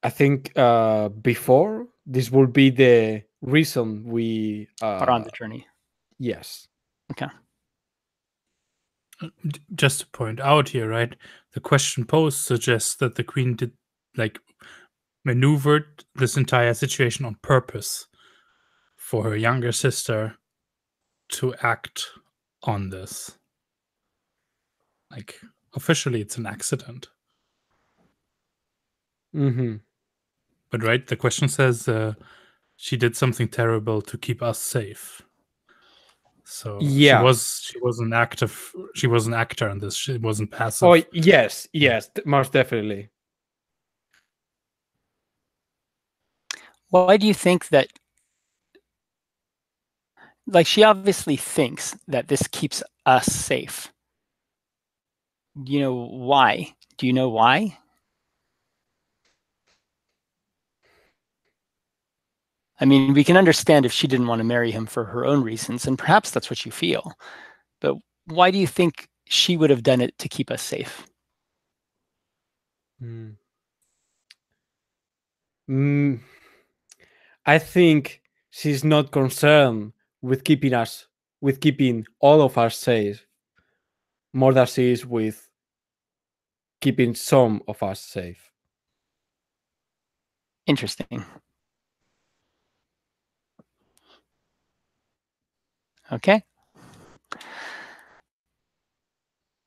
I think before this will be the reason we Or on the journey? yes. Okay. Just to point out here, right? The question posed suggests that the queen did like maneuvered this entire situation on purpose for her younger sister to act on this. Like officially, it's an accident. Mm-hmm. But right, the question says she did something terrible to keep us safe. So Yeah. she was an actor in this. She wasn't passive. Oh yes, most definitely. Why do you think that? Like, she obviously thinks that this keeps us safe. You know why? Do you know why? I mean, we can understand if she didn't want to marry him for her own reasons, and perhaps that's what you feel. But why do you think she would have done it to keep us safe? I think she's not concerned with keeping all of us safe, more than she is with keeping some of us safe. Interesting. Okay.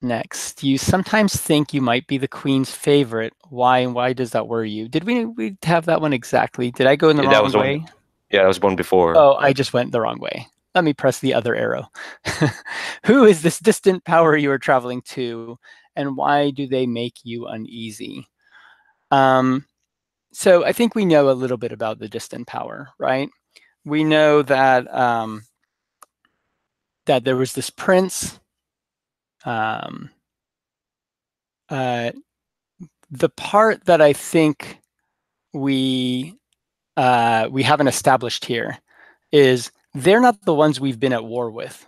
Next, you sometimes think you might be the queen's favorite. Why and why does that worry you? Did we have that one exactly? Did I go in the Yeah, that wrong was the one. way? Yeah, that was one before. Oh, I just went the wrong way. Let me press the other arrow. Who is this distant power you are traveling to, and why do they make you uneasy? So I think we know a little bit about the distant power, right? We know that that there was this prince. The part that I think we haven't established here is they're not the ones we've been at war with.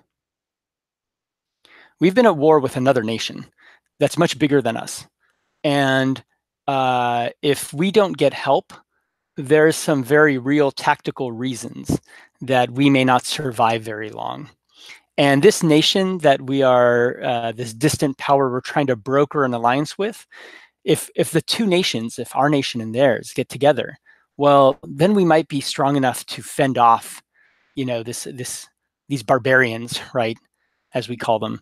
We've been at war with another nation that's much bigger than us. And if we don't get help, there's some very real tactical reasons that we may not survive very long. And this nation that we are, this distant power we're trying to broker an alliance with, if the two nations, if our nation and theirs get together, well, then we might be strong enough to fend off, you know, these barbarians, right, as we call them.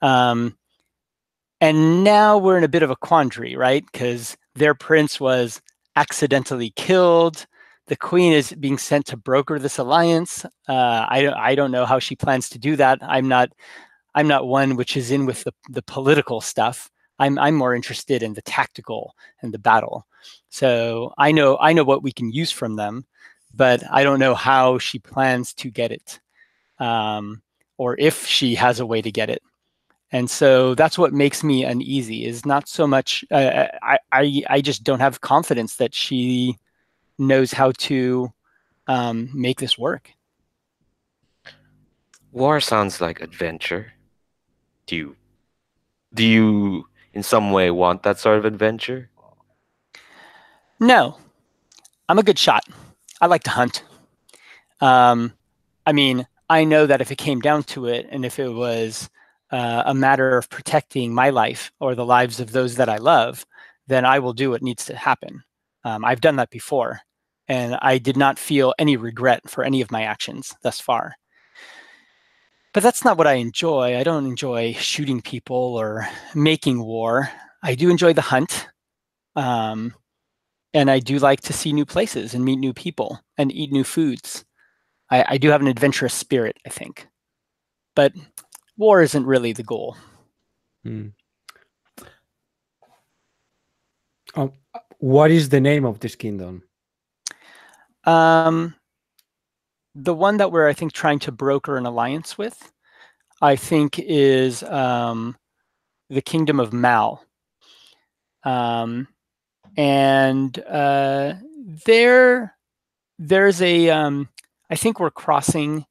And now we're in a bit of a quandary, right? Because their prince was accidentally killed. The queen is being sent to broker this alliance. I don't know how she plans to do that. I'm not one which is in with the political stuff. I'm more interested in the tactical and the battle. So I know what we can use from them, but I don't know how she plans to get it, or if she has a way to get it. And so that's what makes me uneasy. Is not so much I just don't have confidence that she knows how to make this work. War sounds like adventure. Do you in some way want that sort of adventure? No, I'm a good shot. I like to hunt. I mean, I know that if it came down to it, and if it was a matter of protecting my life or the lives of those that I love, then I will do what needs to happen. I've done that before, and I did not feel any regret for any of my actions thus far. But that's not what I enjoy. I don't enjoy shooting people or making war. I do enjoy the hunt. And I do like to see new places and meet new people and eat new foods. I do have an adventurous spirit, I think. But war isn't really the goal. What is the name of this kingdom? The one that we're, I think, trying to broker an alliance with, I think, is the Kingdom of Mal. And there's a, I think we're crossing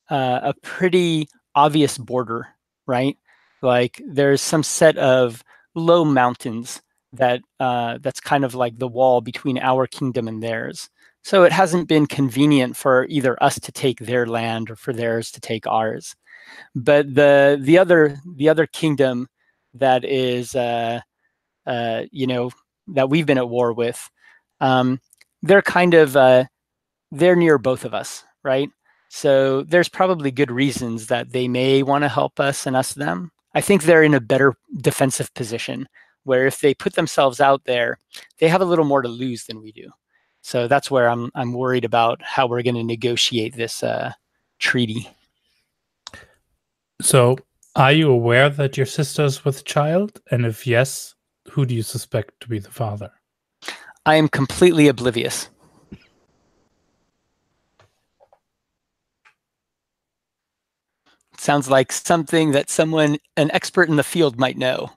a pretty obvious border, right? Like there's some set of low mountains that that's kind of like the wall between our kingdom and theirs. So it hasn't been convenient for either us to take their land or for theirs to take ours. But the other kingdom that is you know, that we've been at war with, they're kind of they're near both of us, right? So there's probably good reasons that they may want to help us and us them. I think they're in a better defensive position where if they put themselves out there, they have a little more to lose than we do. So that's where I'm worried about how we're going to negotiate this treaty. So, are you aware that your sister's with child? And if yes, who do you suspect to be the father? I am completely oblivious. Sounds like something that someone, an expert in the field, might know,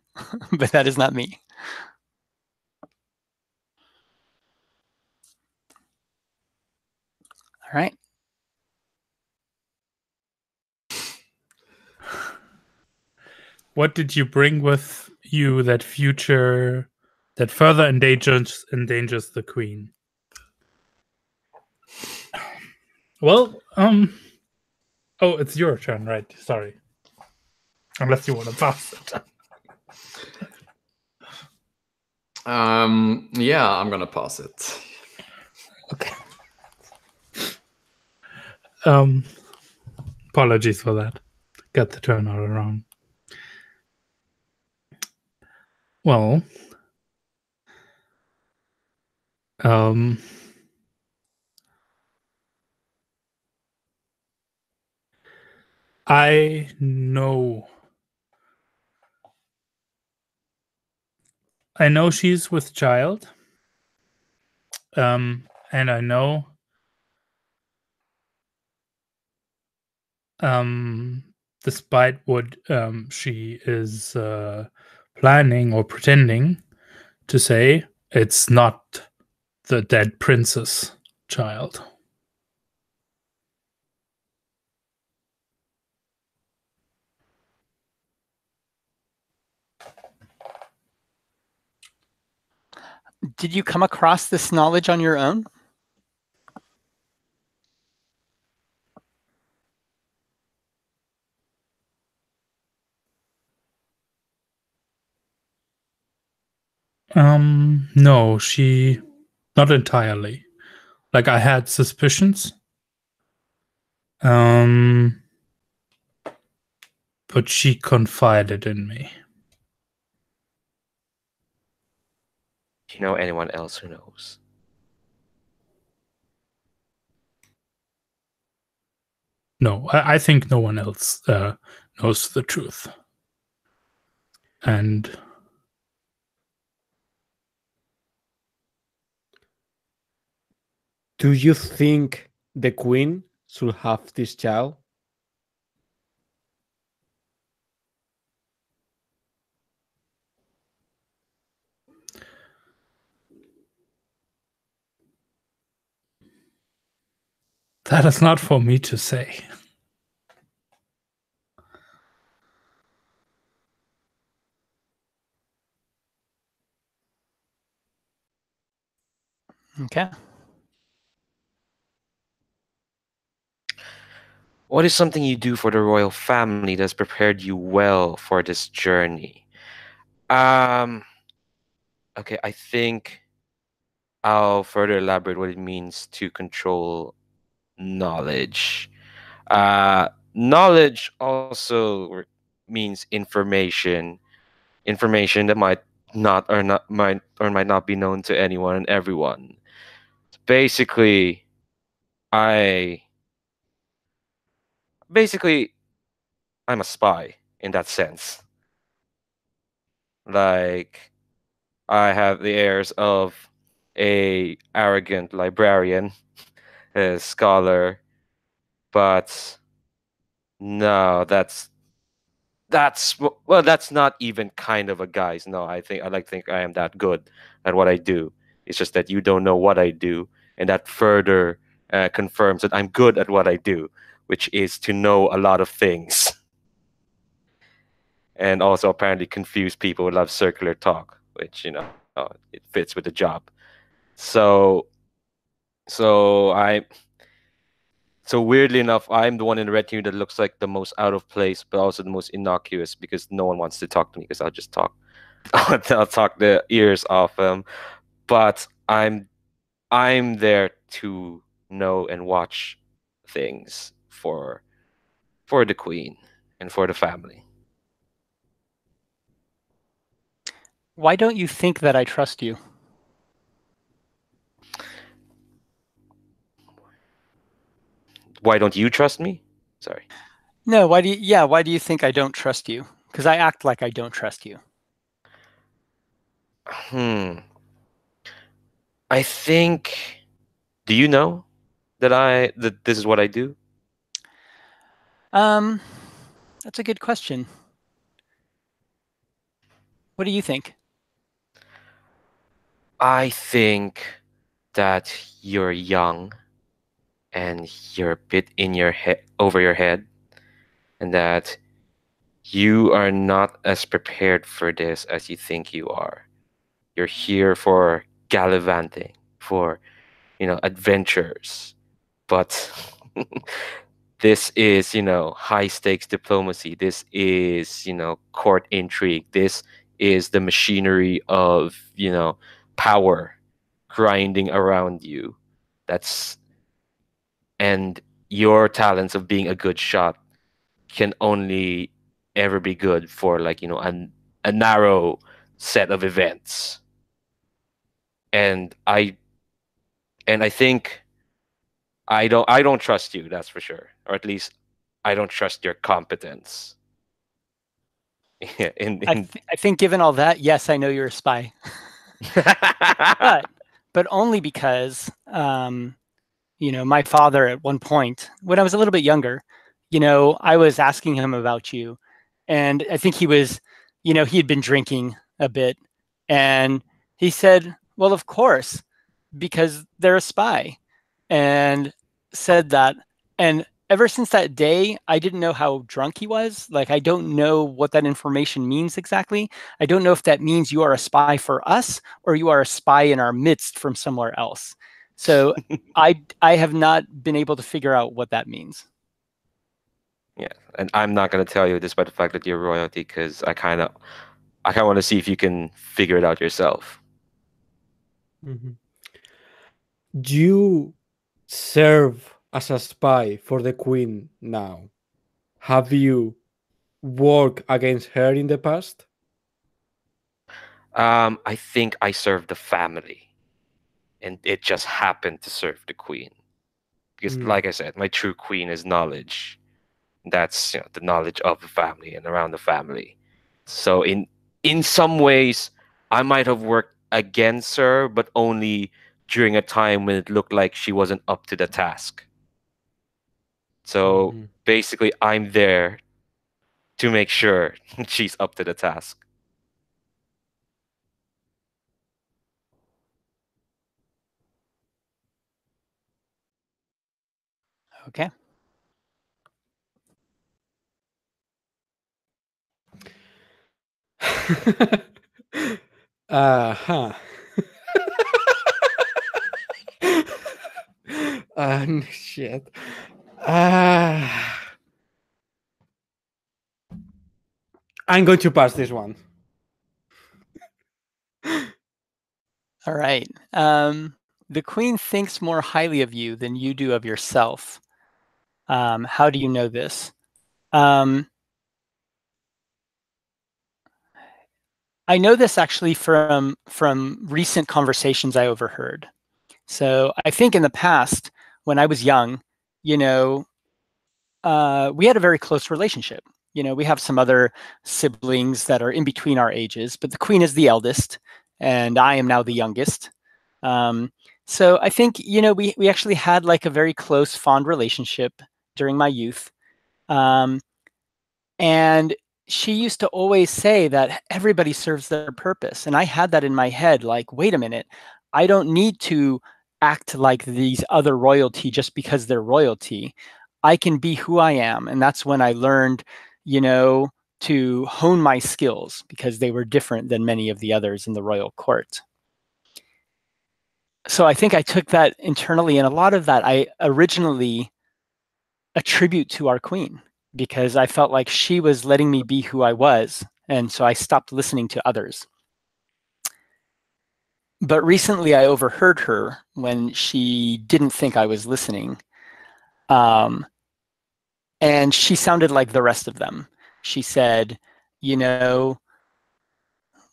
but that is not me. All right. What did you bring with you that further endangers the queen? Well, oh, it's your turn, right? Sorry. Unless you want to pass it. Yeah, I'm gonna pass it. Okay. Apologies for that. Got the turnout wrong. Well, I know she's with child. And I know despite what she is planning or pretending to say, it's not the dead princess child. Did you come across this knowledge on your own? No, not entirely. Like, I had suspicions. But she confided in me. Do you know anyone else who knows? No, I think no one else knows the truth. And do you think the queen should have this child? that is not for me to say. Okay. What is something you do for the royal family that's prepared you well for this journey? Okay, I think I'll further elaborate what it means to control knowledge. Knowledge also means information that might not be known to anyone and everyone. Basically, I'm a spy in that sense. Like, I have the airs of a arrogant librarian, a scholar, but no, that's not even kind of a guise. No, I think I am that good at what I do. It's just that you don't know what I do, and that further confirms that I'm good at what I do, which is to know a lot of things, and also apparently confuse people who love circular talk, which it fits with the job. So, so I So weirdly enough, I'm the one in the retinue that looks like the most out of place, but also the most innocuous because no one wants to talk to me because I'll just talk. I'll talk the ears off them. But I'm there to know and watch things for the queen and for the family. Why don't you think that I trust you? Why don't you trust me? Sorry. No, why do you think I don't trust you? Because I act like I don't trust you. I think, do you know that this is what I do? That's a good question. What do you think? I think that you're young and you're a bit in your head, over your head, and that you are not as prepared for this as you think you are. You're here for gallivanting, for adventures, but this is high stakes diplomacy. This is court intrigue. This is the machinery of power grinding around you. And your talents of being a good shot can only ever be good for like, you know, a narrow set of events. And I think I don't trust you, that's for sure. Or at least I don't trust your competence. I think given all that, yes, I know you're a spy. but only because you know, my father at one point, when I was a little bit younger, you know, I was asking him about you, and I think he was, you know, he had been drinking a bit, and he said, "Well, of course, because they're a spy," and said that. And ever since that day, I didn't know how drunk he was. Like, I don't know what that information means exactly. I don't know if that means you are a spy for us or you are a spy in our midst from somewhere else. So I have not been able to figure out what that means. Yeah, and I'm not gonna tell you, despite the fact that you're royalty, because I kind of want to see if you can figure it out yourself. Mm-hmm. Do you serve as a spy for the queen now? Have you worked against her in the past? I think I served the family, and it just happened to serve the queen. Because, like I said, my true queen is knowledge. That's, you know, the knowledge of the family and around the family. So in some ways, I might have worked against her, but only during a time when it looked like she wasn't up to the task. So basically, I'm there to make sure she's up to the task. Okay. Uh-huh. Shit. I'm going to pass this one. All right. The queen thinks more highly of you than you do of yourself. How do you know this? I know this actually from recent conversations I overheard. So I think in the past, when I was young, you know, we had a very close relationship. You know, we have some other siblings that are in between our ages, but the queen is the eldest, and I am now the youngest. So I think, you know, we actually had like a very close, fond relationship during my youth. And she used to always say that everybody serves their purpose. And I had that in my head, like, wait a minute, I don't need to act like these other royalty just because they're royalty. I can be who I am. And that's when I learned, you know, to hone my skills because they were different than many of the others in the royal court. So I think I took that internally, and a lot of that I originally attribute to our queen because I felt like she was letting me be who I was. And so I stopped listening to others. But recently I overheard her when she didn't think I was listening. And she sounded like the rest of them. She said, you know,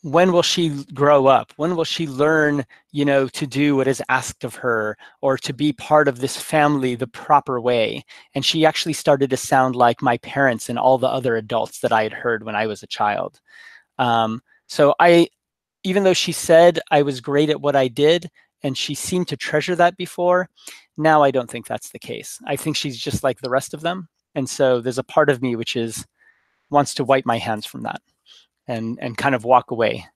when will she grow up? When will she learn, you know, to do what is asked of her or to be part of this family the proper way? And she actually started to sound like my parents and all the other adults that I had heard when I was a child. So even though she said I was great at what I did and she seemed to treasure that before, now I don't think that's the case. I think she's just like the rest of them. And so there's a part of me which wants to wipe my hands from that and kind of walk away.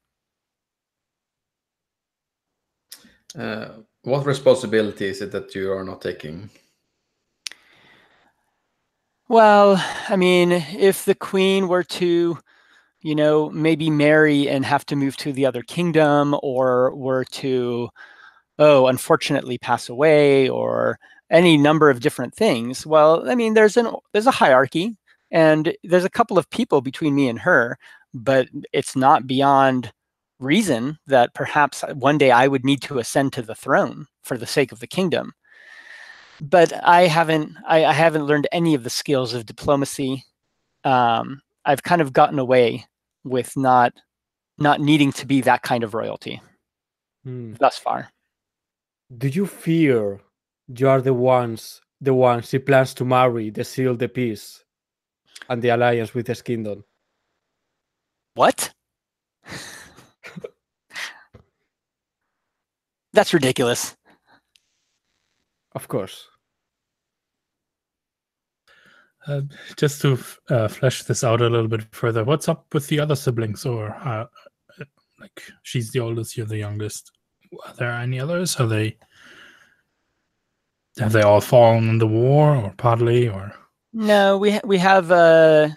What responsibility is it that you are not taking? Well, I mean, if the queen were to, you know, maybe marry and have to move to the other kingdom, or were to, unfortunately pass away, or any number of different things, well, I mean, there's a hierarchy, and there's a couple of people between me and her, but it's not beyond reason that perhaps one day I would need to ascend to the throne for the sake of the kingdom. But I haven't learned any of the skills of diplomacy. I've kind of gotten away with not needing to be that kind of royalty thus far. Do you fear you are the ones she plans to marry, to seal the peace and the alliance with his kingdom? What? That's ridiculous. Of course. Just to flesh this out a little bit further, what's up with the other siblings? Or like, she's the oldest, you're the youngest. Are there any others? Have they all fallen in the war, or partly, or? No, we have the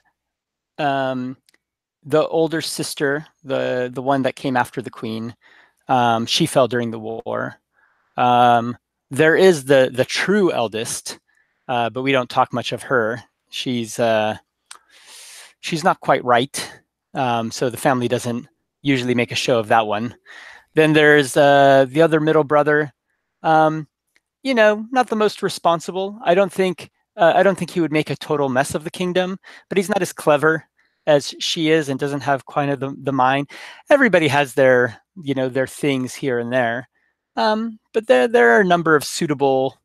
older sister, the one that came after the queen. She fell during the war. There is the true eldest, but we don't talk much of her. She's not quite right, so the family doesn't usually make a show of that one. Then there's the other middle brother. Not the most responsible. I don't think he would make a total mess of the kingdom, but he's not as clever as she is and doesn't have quite of the mind. Everybody has their things here and there, but there are a number of suitable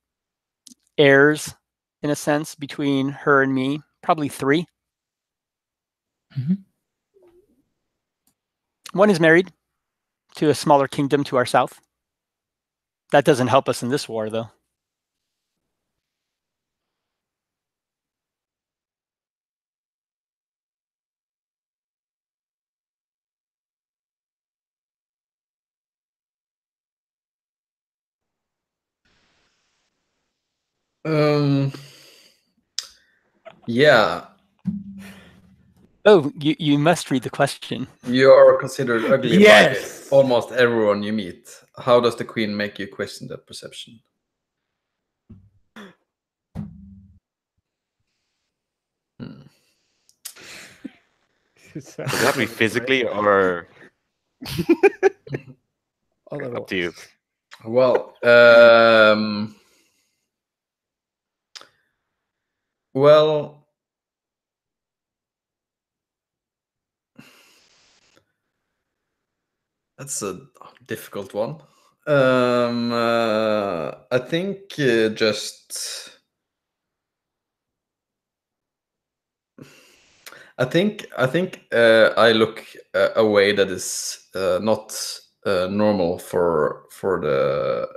heirs, in a sense, between her and me. Probably 3. One is married to a smaller kingdom to our south. That doesn't help us in this war, though. Yeah. Oh, you must read the question. You are considered ugly Yes! by almost everyone you meet. How does the queen make you question that perception? Does it have to be physically or up to you? Well, that's a difficult one. I think I look a way that is not normal for the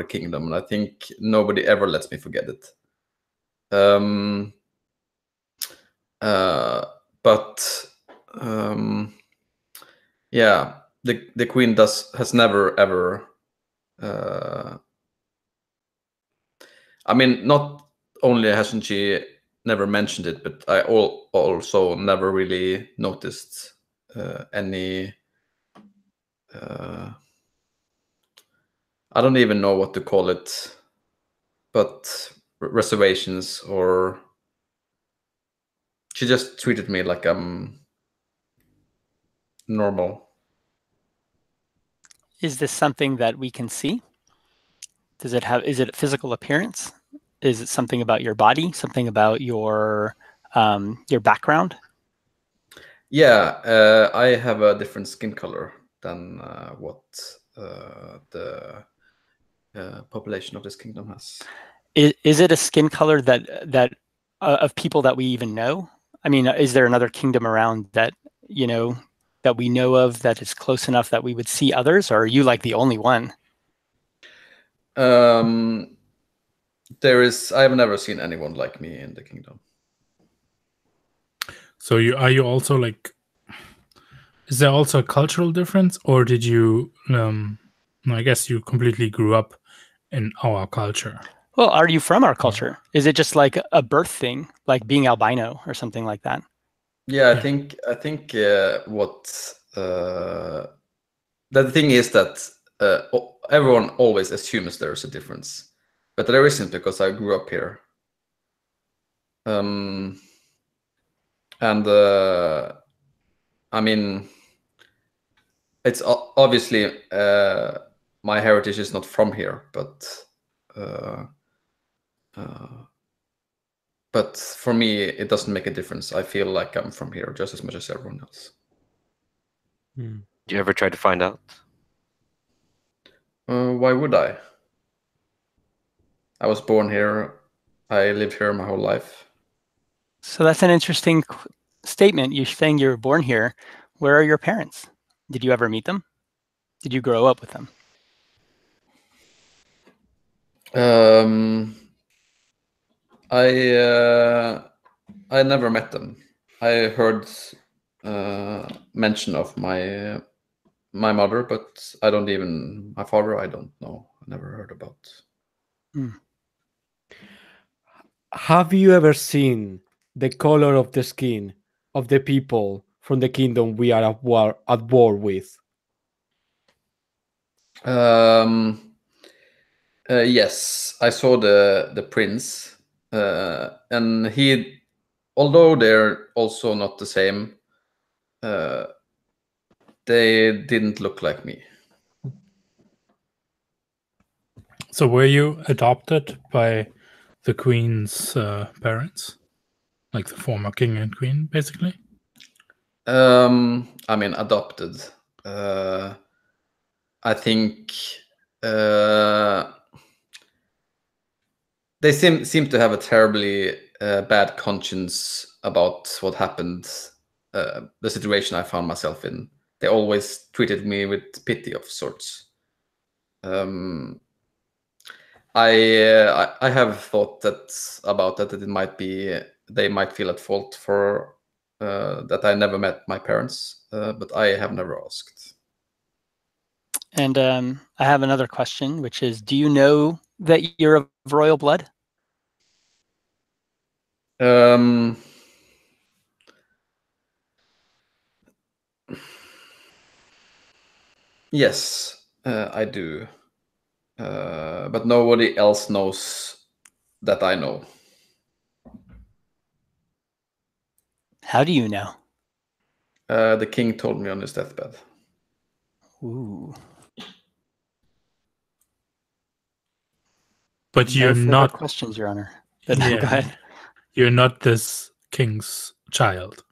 kingdom, and I think nobody ever lets me forget it. But yeah, the queen has never ever. I mean, not only hasn't she never mentioned it, but I also never really noticed any. I don't even know what to call it, but reservations, or she just treated me like I'm normal. Is this something that we can see? Is it a physical appearance? Is it something about your body? Something about your background? Yeah, I have a different skin color than what the population of this kingdom has. Is it a skin color that of people that we even know? I mean, is there another kingdom around that that we know of that is close enough that we would see others, or are you like the only one? I have never seen anyone like me in the kingdom. So are you also like? Is there also a cultural difference, or did you? I guess you completely grew up in our culture. Well, are you from our culture? Is it just like a birth thing, like being albino or something like that? Yeah, I think what the thing is that everyone always assumes there's a difference, but there isn't, because I grew up here. And I mean, it's obviously my heritage is not from here, but but for me, it doesn't make a difference. I feel like I'm from here just as much as everyone else. Do you ever try to find out? Why would I? I was born here. I lived here my whole life. So that's an interesting statement. You're saying you were born here. Where are your parents? Did you ever meet them? Did you grow up with them? I never met them. I heard mention of my mother, but I don't even my father. I don't know. I never heard about. Have you ever seen the color of the skin of the people from the kingdom we are at war with? Yes, I saw the prince, and he, although they're also not the same, they didn't look like me. So were you adopted by the queen's parents, like the former king and queen, basically? I mean, adopted. I think they seem to have a terribly bad conscience about what happened, the situation I found myself in. They always treated me with pity of sorts. I have thought that it might be they might feel at fault for that I never met my parents, but I have never asked. And I have another question, which is, do you know that you're of royal blood? Yes, I do. But nobody else knows that I know. How do you know? The king told me on his deathbed. Ooh. But No you're further not. questions, Your Honor. But Yeah. go ahead. You're not this king's child.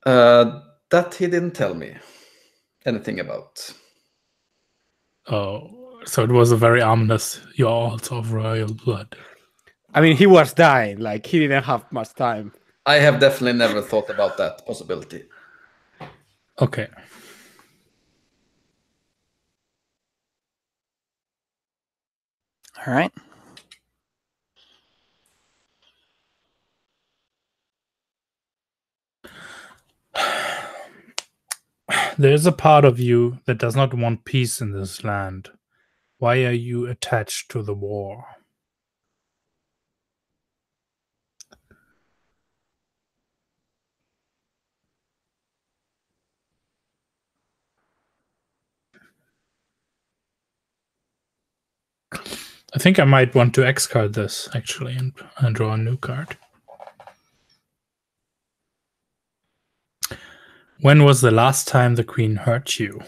That he didn't tell me anything about. Oh, so it was a very ominous. You're also of royal blood. I mean, he was dying. Like, he didn't have much time. I have definitely never thought about that possibility. Okay. All right. There's a part of you that does not want peace in this land. Why are you attached to the war? I think I might want to X card this actually and draw a new card. When was the last time the queen hurt you?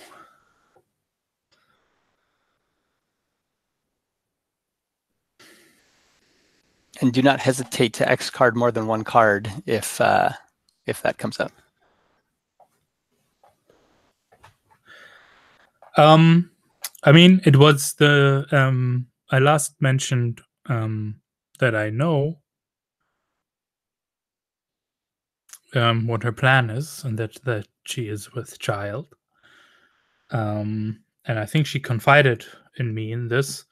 And do not hesitate to X card more than one card if that comes up. I mean, it was the I last mentioned that I know what her plan is, and that she is with child. And I think she confided in me in this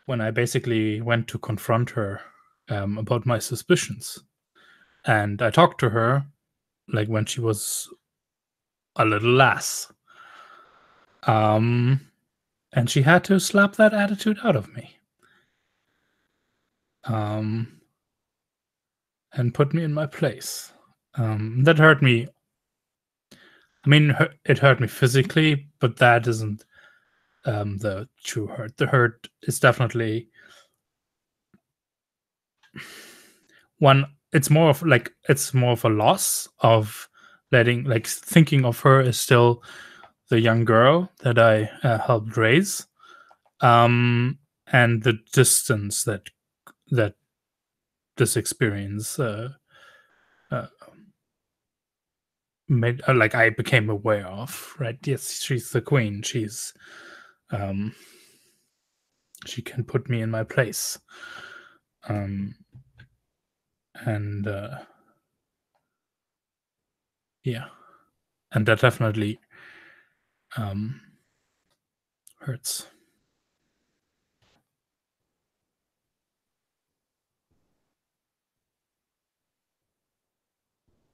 when I basically went to confront her about my suspicions. And I talked to her like when she was a little lass. And she had to slap that attitude out of me. And put me in my place. That hurt me. I mean, it hurt me physically, but that isn't the true hurt. The hurt is definitely one. It's more of a loss of thinking of her as still the young girl that I helped raise, and the distance that this experience made like I became aware of. Right? Yes, she's the queen. She's she can put me in my place. And yeah, and that definitely hurts.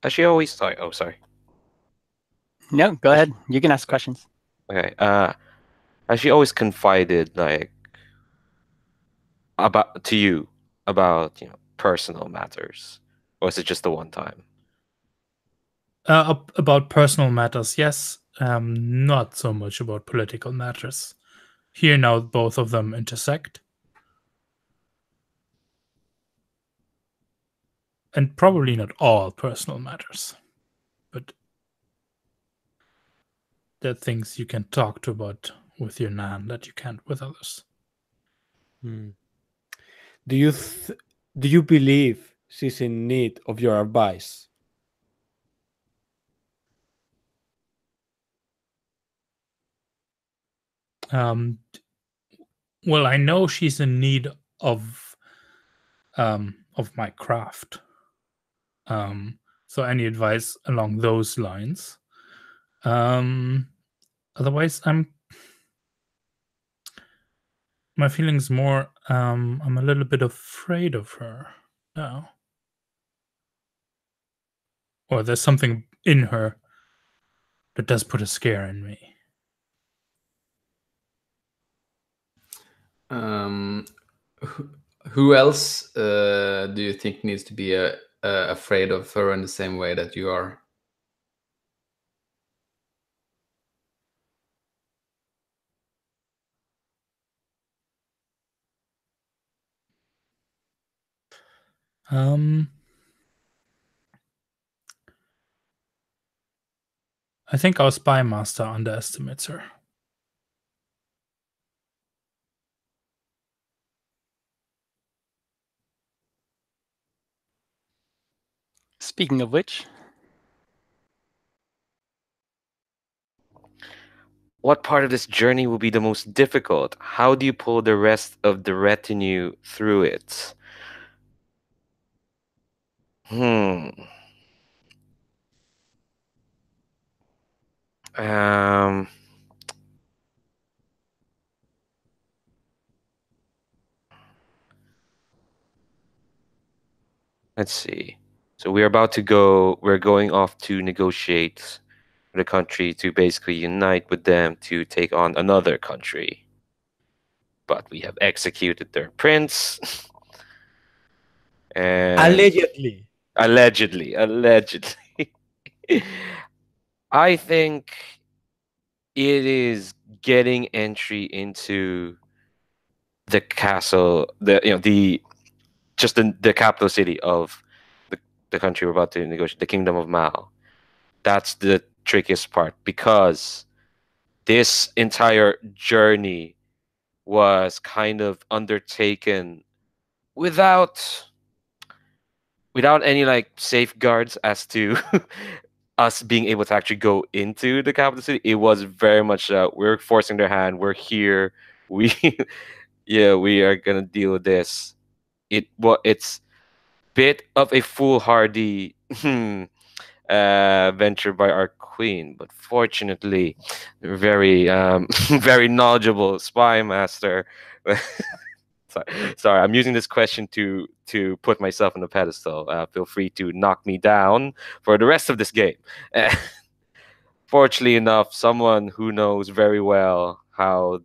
Has she always? Sorry. Oh, sorry. No, go ahead. You can ask questions. Okay. Has she always confided like about to you about personal matters, or is it just the one time? About personal matters, yes. Not so much about political matters. Here now, both of them intersect. And probably not all personal matters, but there are things you can talk to about with your nan that you can't with others. Do you believe she's in need of your advice? Well, I know she's in need of my craft. So any advice along those lines. Otherwise, my feelings more. I'm a little bit afraid of her now, or there's something in her that does put a scare in me. Who else do you think needs to be afraid of her in the same way that you are? I think our spy master underestimates her. Speaking of which, What part of this journey will be the most difficult? How do you pull the rest of the retinue through it? Um, let's see. So we're about to go. We're going off to negotiate with a country to basically unite with them to take on another country. But we have executed their prince. And Allegedly. allegedly. I think it is getting entry into the castle, the capital city of the country we're about to negotiate, the Kingdom of Mao. That's the trickiest part, because this entire journey was kind of undertaken without any like safeguards as to us being able to actually go into the capital city. It was very much we're forcing their hand. We're here. We we are gonna deal with this. It's bit of a foolhardy venture by our queen, but fortunately, very very knowledgeable spy master. Sorry, I'm using this question to put myself on the pedestal. Feel free to knock me down for the rest of this game. Fortunately enough, someone who knows very well how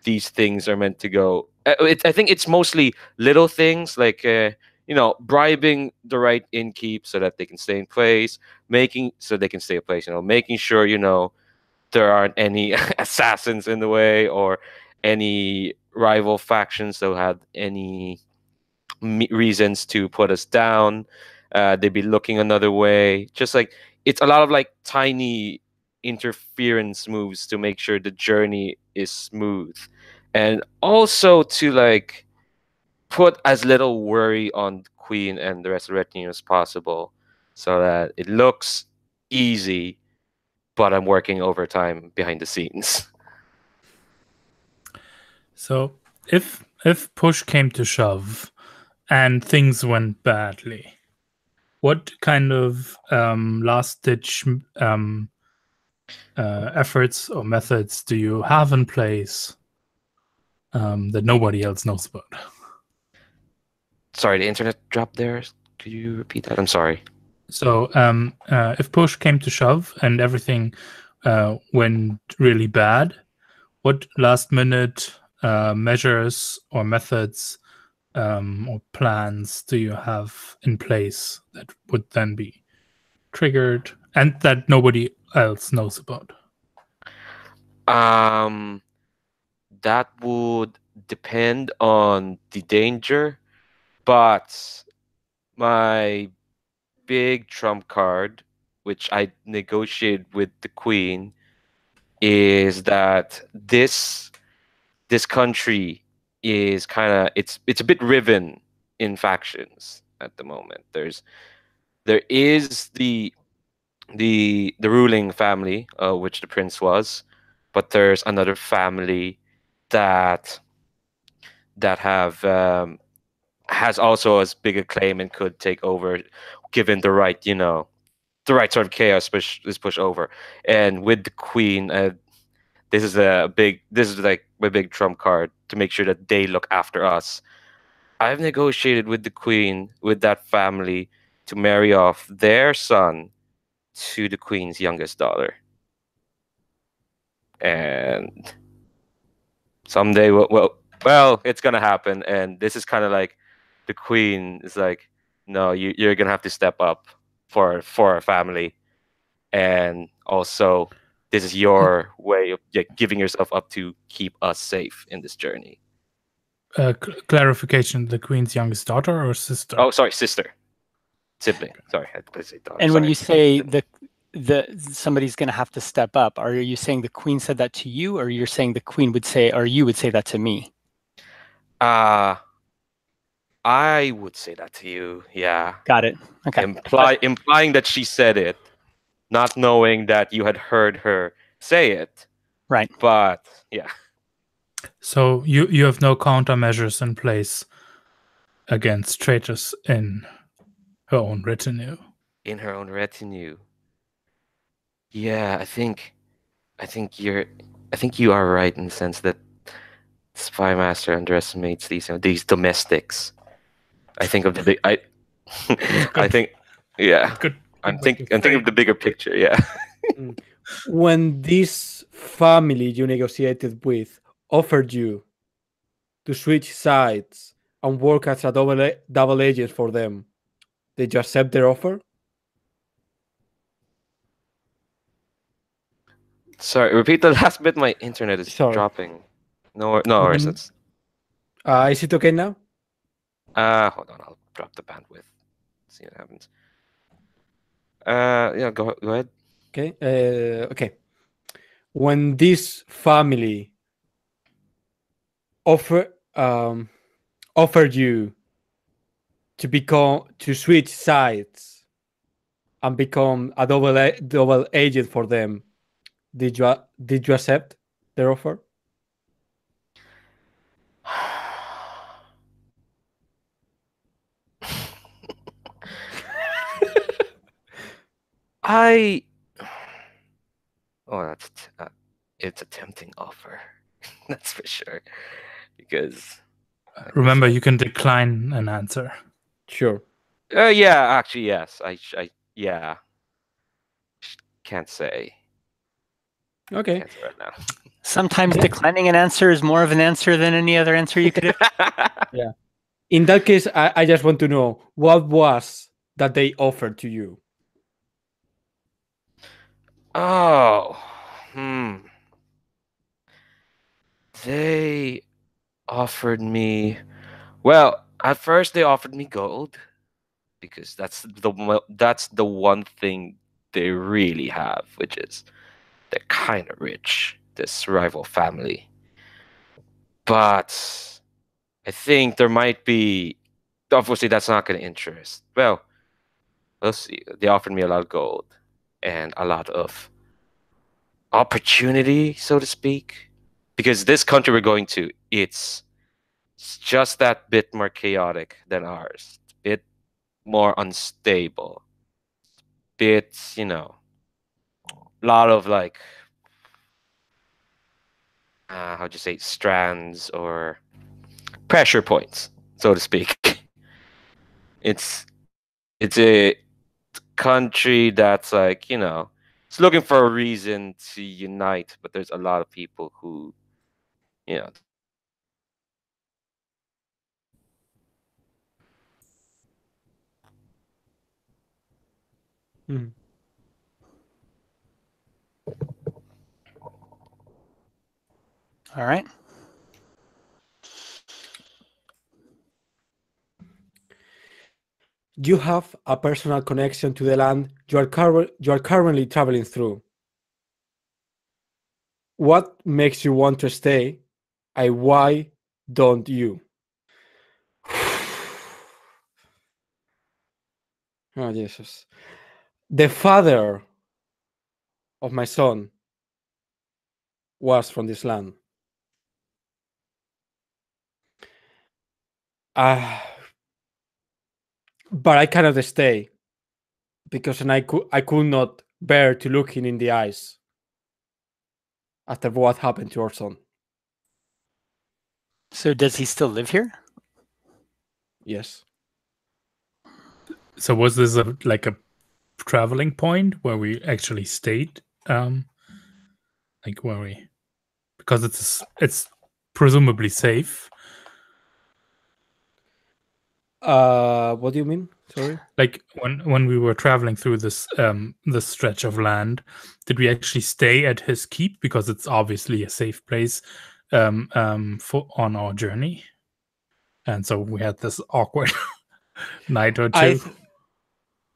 these things are meant to go. I think it's mostly little things like bribing the right innkeep so that they can stay in place, making sure there aren't any assassins in the way or any rival factions that have any reasons to put us down. They'd be looking another way. Just like it's a lot of like tiny interference moves to make sure the journey is smooth, and also to like put as little worry on the queen and the rest of the retinue as possible, so that it looks easy, but I'm working overtime behind the scenes. So if push came to shove and things went badly, what kind of last ditch efforts or methods do you have in place that nobody else knows about? Sorry, the internet dropped there. Could you repeat that? I'm sorry. So if push came to shove and everything went really bad, what last minute measures or methods or plans do you have in place that would then be triggered and that nobody else knows about? That would depend on the danger, but my big trump card, which I negotiated with the queen, is that this country is kind of it's a bit riven in factions at the moment. There is the ruling family, which the prince was, but there's another family that have has also as big a claim and could take over, given the right the right sort of chaos is pushed over. And with the queen, this is like my big trump card to make sure that they look after us. I've negotiated with the queen, with that family, to marry off their son to the queen's youngest daughter. And someday, well, it's gonna happen. And this is kind of like the queen is like, no, you're gonna have to step up for a family, and also this is your way of giving yourself up to keep us safe in this journey. Clarification: the queen's youngest daughter or sister? Oh, sorry, sister, sibling. Sorry, I had to say daughter. And when you say Sibling. somebody's going to have to step up, are you saying the queen said that to you, or you're saying the queen would say, or you would say that to me? I would say that to you. Yeah. Got it. Okay. Implying that she said it, not knowing that you had heard her say it. Right. But yeah. So you have no countermeasures in place against traitors in her own retinue. In her own retinue. Yeah, I think you are right in the sense that Spy Master underestimates these domestics. I think of the big I think yeah. Good. I'm thinking of the bigger picture, yeah. When this family you negotiated with offered you to switch sides and work as a double agent for them, did you accept their offer? Sorry, repeat the last bit. My internet is dropping. No worries. Is it okay now? Hold on, I'll drop the bandwidth. See what happens. Yeah, go ahead. Okay. Okay. When this family offered you to switch sides and become a double agent for them, did you accept their offer? It's a tempting offer. That's for sure. Because remember, you can decline an answer. Sure. Yeah, actually, yes. I yeah. Can't say. Okay. Can't say right now. Sometimes declining an answer is more of an answer than any other answer you could have. Yeah. In that case, I just want to know what was that they offered to you. Oh, They offered me. Well, at first they offered me gold, because that's the one thing they really have, which is they're kind of rich. This rival family, but I think there might be. Obviously, that's not going to interest. Well, we'll see. They offered me a lot of gold and a lot of opportunity, so to speak, because this country we're going to, it's just that bit more chaotic than ours, bit more unstable, bit, a lot of like, how'd you say, strands or pressure points, so to speak. It's a country that's like, it's looking for a reason to unite, but there's a lot of people who, you know, Mhm. All right. You have a personal connection to the land you are currently traveling through. What makes you want to stay, and why don't you? Oh, Jesus. The father of my son was from this land. But I cannot stay because I could not bear to look him in the eyes after what happened to our son. So does he still live here? Yes. So was this like a traveling point where we actually stayed? Like where we, because it's presumably safe. What do you mean? Sorry. Like when we were traveling through this stretch of land, did we actually stay at his keep because it's obviously a safe place for on our journey? And so we had this awkward night or two.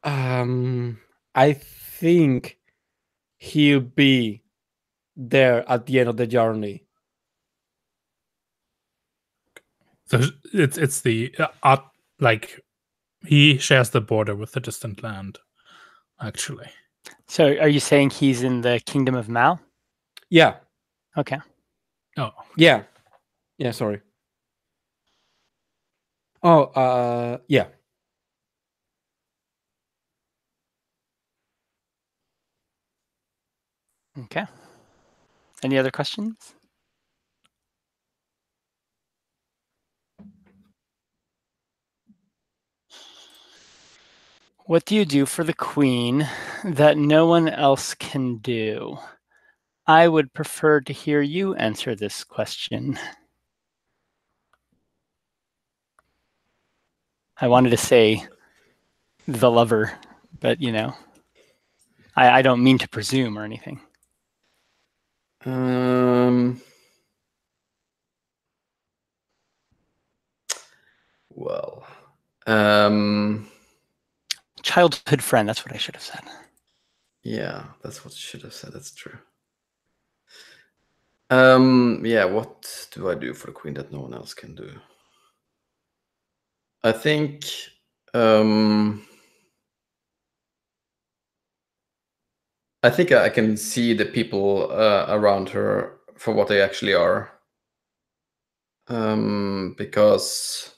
I think he'll be there at the end of the journey. So it's the like he shares the border with the distant land, actually. So are you saying he's in the kingdom of Mao? Yeah. Okay. Oh, Yeah. Yeah. Sorry. Oh. Yeah. Okay. Any other questions? What do you do for the queen that no one else can do? I would prefer to hear you answer this question. I wanted to say the lover, but I don't mean to presume or anything. Well, Childhood friend, that's what I should have said. yeah, that's what I should have said. That's true. Yeah, what do I do for the queen that no one else can do? I think I can see the people around her for what they actually are. Because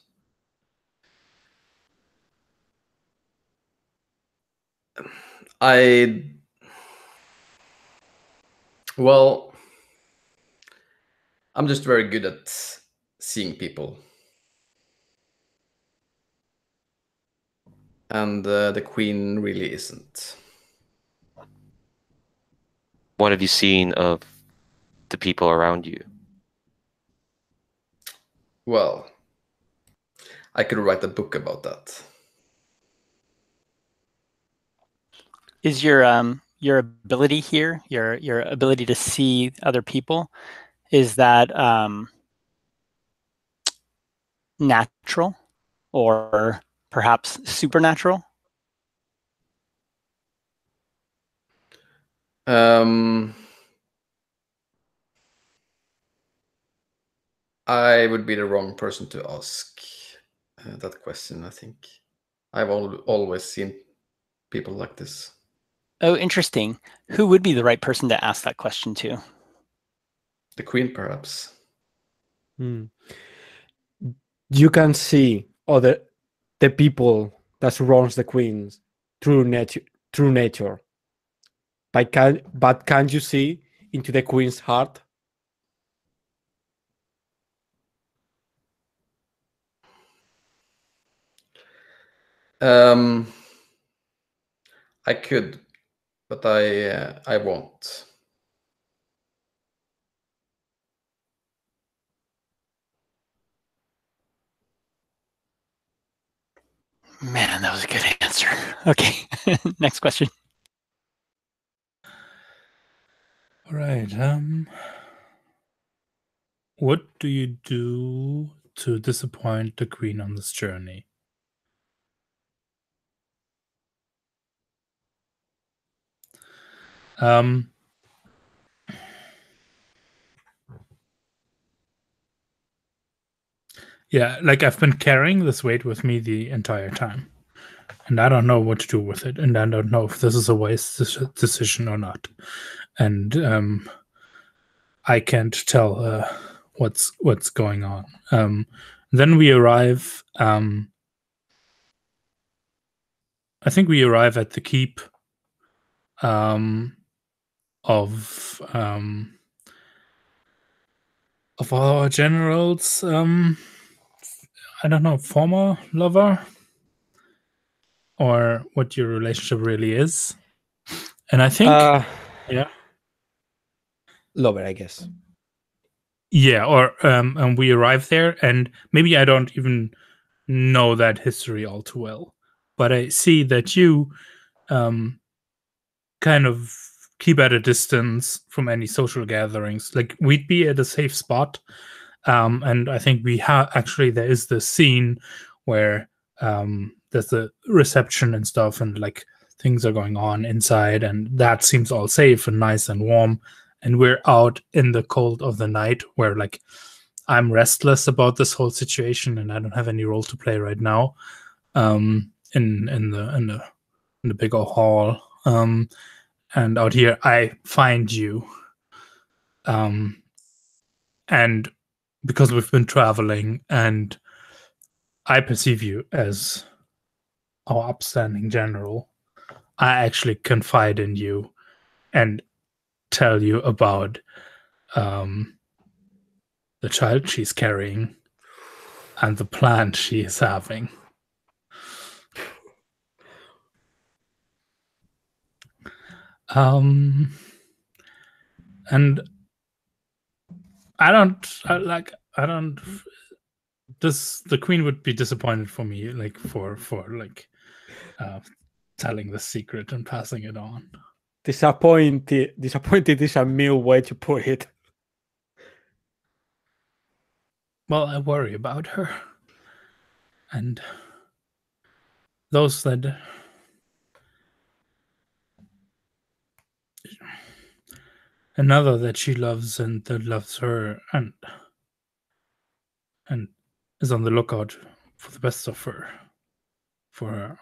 I'm just very good at seeing people. And the queen really isn't. what have you seen of the people around you? Well, I could write a book about that. Is your ability here, your ability to see other people, is that natural or perhaps supernatural? I would be the wrong person to ask that question, I think. I've always seen people like this. Oh, interesting. Who would be the right person to ask that question to? The queen, perhaps. You can see the people that surrounds the queens through nature. But can you see into the queen's heart? I could, but I won't. Man, that was a good answer. Okay, next question. All right. What do you do to disappoint the queen on this journey? Yeah, like I've been carrying this weight with me the entire time, and I don't know what to do with it, and I don't know if this is a wise decision or not, and I can't tell what's going on. Then we arrive. I think we arrive at the keep of our general's I don't know, former lover, or what your relationship really is. And I think yeah, Lover, I guess. yeah, or and we arrive there, and maybe I don't even know that history all too well, but I see that you kind of keep at a distance from any social gatherings. Like we'd be at a safe spot, and I think we have actually there is the scene where there's the reception and stuff, and like things are going on inside, and that seems all safe and nice and warm. And we're out in the cold of the night, where like I'm restless about this whole situation, and I don't have any role to play right now. In the big old hall, and out here I find you, and because we've been traveling, and I perceive you as our upstanding general, I actually confide in you and tell you about the child she's carrying and the plan she is having. And the queen would be disappointed for me, like for telling the secret and passing it on. Disappointed is a mean way to put it. Well, I worry about her. And those that another that she loves and that loves her and is on the lookout for the best of her, for her,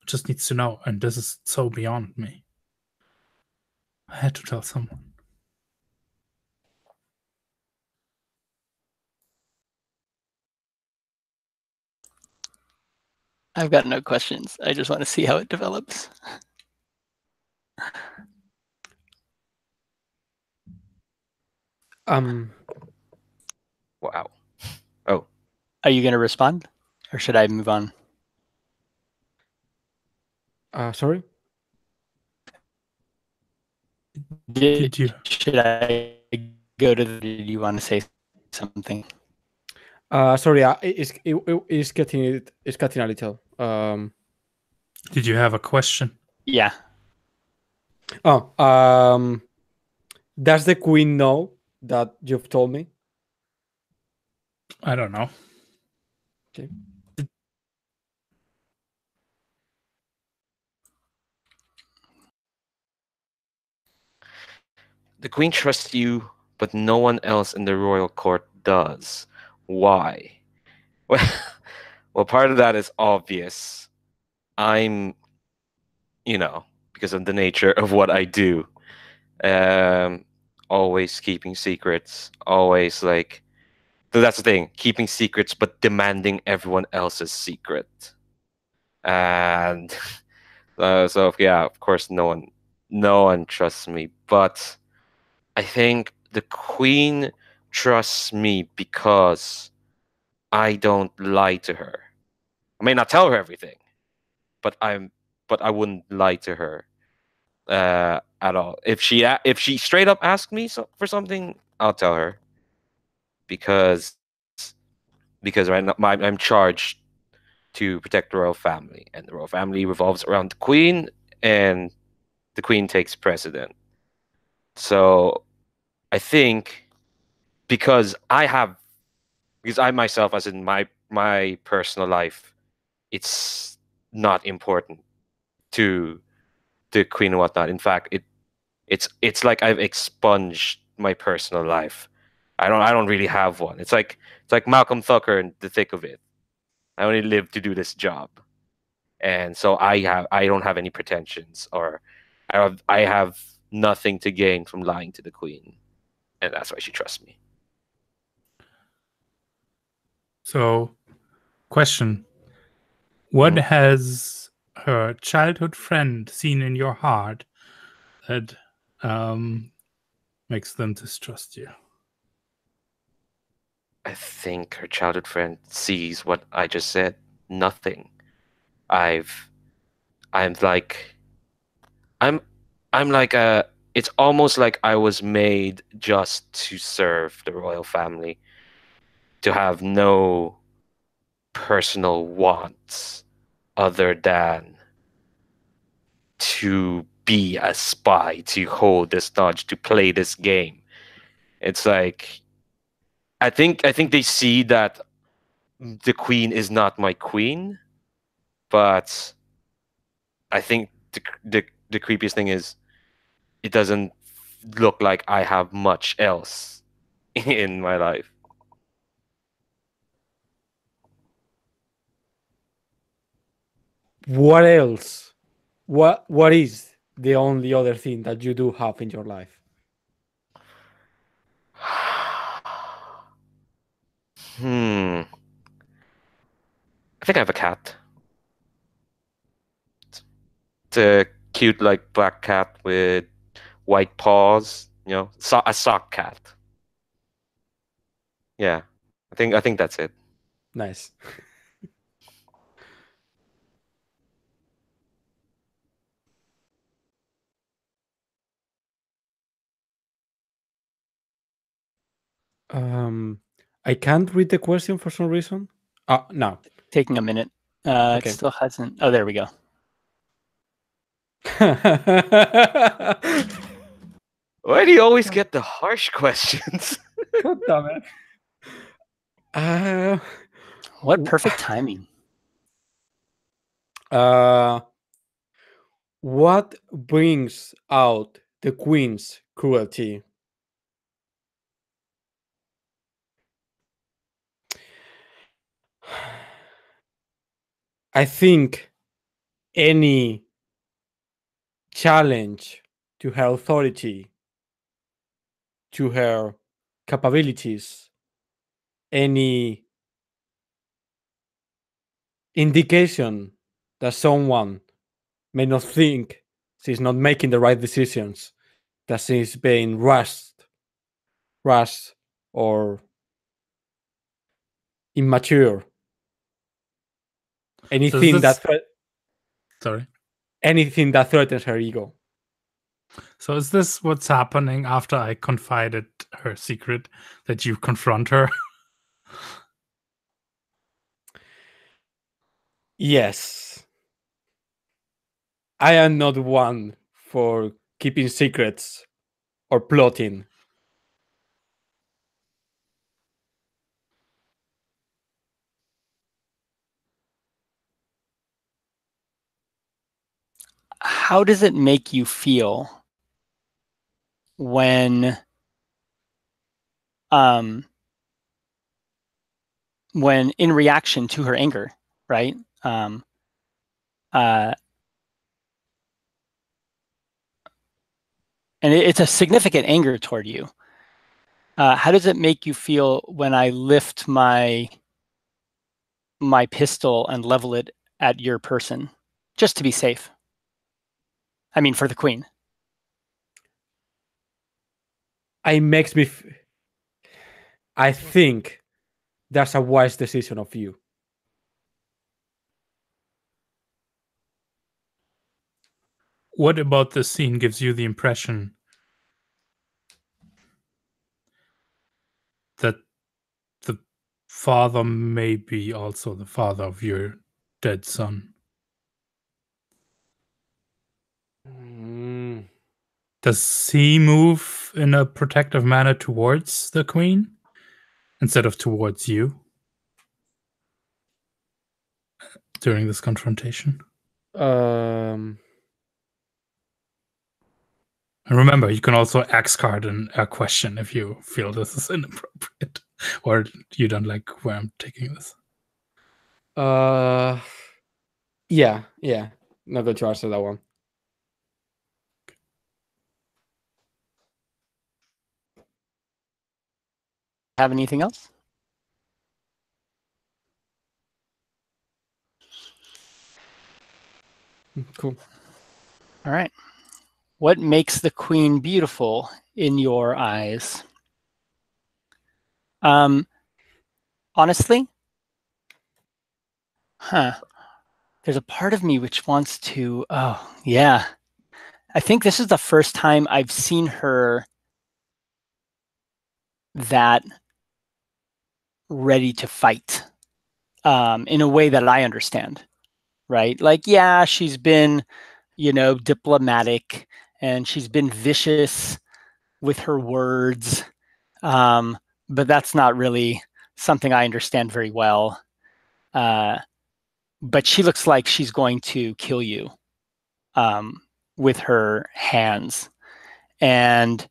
just needs to know, and this is so beyond me. I had to tell someone. I've got no questions. I just want to see how it develops. Wow. Oh. Are you going to respond, or should I move on? Sorry? Did you? Should I go to did you want to say something? Sorry, it's getting a little. Did you have a question? Yeah. Oh, does the queen know that you've told me? I don't know. Okay. The queen trusts you, but no one else in the royal court does. Why? Well, part of that is obvious. I'm, because of the nature of what I do, always keeping secrets, always like. So that's the thing, keeping secrets, but demanding everyone else's secret. And so yeah, of course, no one trusts me. But I think the queen trusts me because I don't lie to her. I may not tell her everything, but I wouldn't lie to her at all. If she straight up asks me for something, I'll tell her because right now I'm charged to protect the royal family, and the royal family revolves around the queen, and the queen takes precedent. So I think because I myself, as in my personal life, it's not important to the queen and whatnot. In fact, it's like I've expunged my personal life. I don't really have one. It's like Malcolm Tucker in The Thick of It. I only live to do this job, and so I don't have any pretensions, or I have nothing to gain from lying to the queen, and that's why she trusts me. So, question: what Mhm. has her childhood friend seen in your heart that makes them distrust you? I think her childhood friend sees what I just said. Nothing. I've I'm like I'm I'm like a it's almost like I was made just to serve the royal family, to have no personal wants other than to be a spy, to hold this knowledge, to play this game. It's like I think they see that the queen is not my queen, but I think the creepiest thing is it doesn't look like I have much else in my life. What else? What is the only other thing that you do have in your life? I think I have a cat. It's a cute, like, black cat with white paws. A sock cat. Yeah, I think that's it. Nice. I can't read the question for some reason. No. Taking a minute. Okay. It still hasn't. Oh, there we go. Why do you always get the harsh questions? God damn it. What perfect timing. What brings out the queen's cruelty? I think any challenge to her authority, to her capabilities, any indication that someone may not think she's not making the right decisions, that she's being rushed or immature. Anything this- that Sorry. anything that threatens her ego. So is this what's happening after I confided her secret, that you confront her? Yes. I am not one for keeping secrets or plotting. How does it make you feel when when in reaction to her anger, right? And it's a significant anger toward you. How does it make you feel when I lift my pistol and level it at your person, just to be safe? I mean, for the queen. It makes me. I think that's a wise decision of you. What about this scene gives you the impression that the father may be also the father of your dead son? Does he move in a protective manner towards the queen instead of towards you during this confrontation? And remember, you can also X card a question if you feel this is inappropriate or you don't like where I'm taking this. Yeah. Not going to answer that one. Have anything else? Cool. All right. What makes the queen beautiful in your eyes? Honestly, there's a part of me which wants to, oh, yeah. I think this is the first time I've seen her that ready to fight in a way that I understand, right? Like, yeah, she's been, diplomatic and she's been vicious with her words, but that's not really something I understand very well. But she looks like she's going to kill you with her hands. And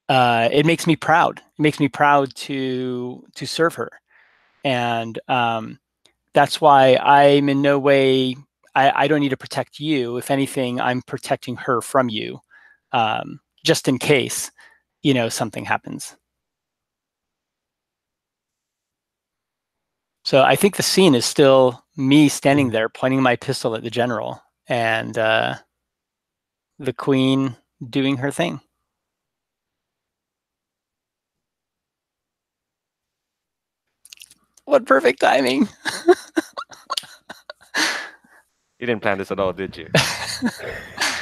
it makes me proud. It makes me proud to serve her. And that's why I'm in no way, I don't need to protect you. If anything, I'm protecting her from you, just in case, something happens. So I think the scene is still me standing there pointing my pistol at the general and the queen doing her thing. What perfect timing. You didn't plan this at all, did you?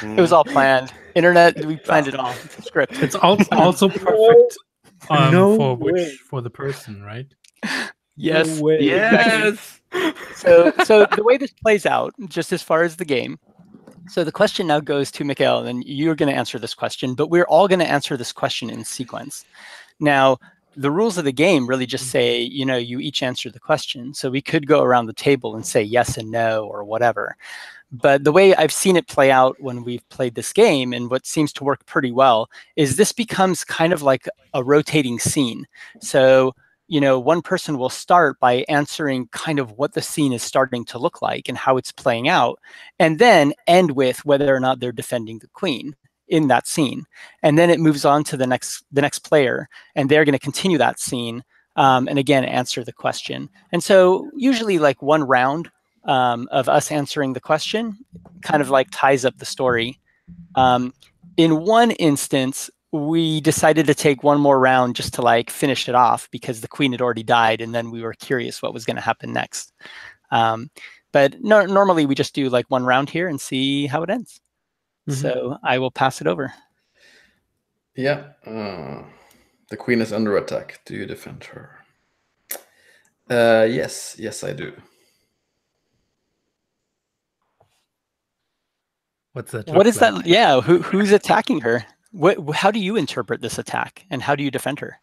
It was all planned. Internet, we planned it all. It's a script. It's also perfect way. for the person, right? Yes. No way. Exactly. So the way this plays out, just as far as the game, so the question now goes to Mikhail, and you're going to answer this question, but we're all going to answer this question in sequence. Now, the rules of the game really just say, you each answer the question. So we could go around the table and say yes and no or whatever. But the way I've seen it play out when we've played this game, and what seems to work pretty well, is this becomes kind of like a rotating scene. So one person will start by answering kind of what the scene is starting to look like and how it's playing out, and then end with whether or not they're defending the queen in that scene. And then it moves on to the next player, and they're going to continue that scene, and again, answer the question. And so usually like one round of us answering the question kind of like ties up the story. In one instance, we decided to take one more round just to like finish it off because the queen had already died, and then we were curious what was going to happen next. But normally we just do like one round here and see how it ends. So I will pass it over. Yeah. The queen is under attack. Do you defend her? Yes, I do. What's that? What is that? Yeah, who's attacking her? How do you interpret this attack, and how do you defend her?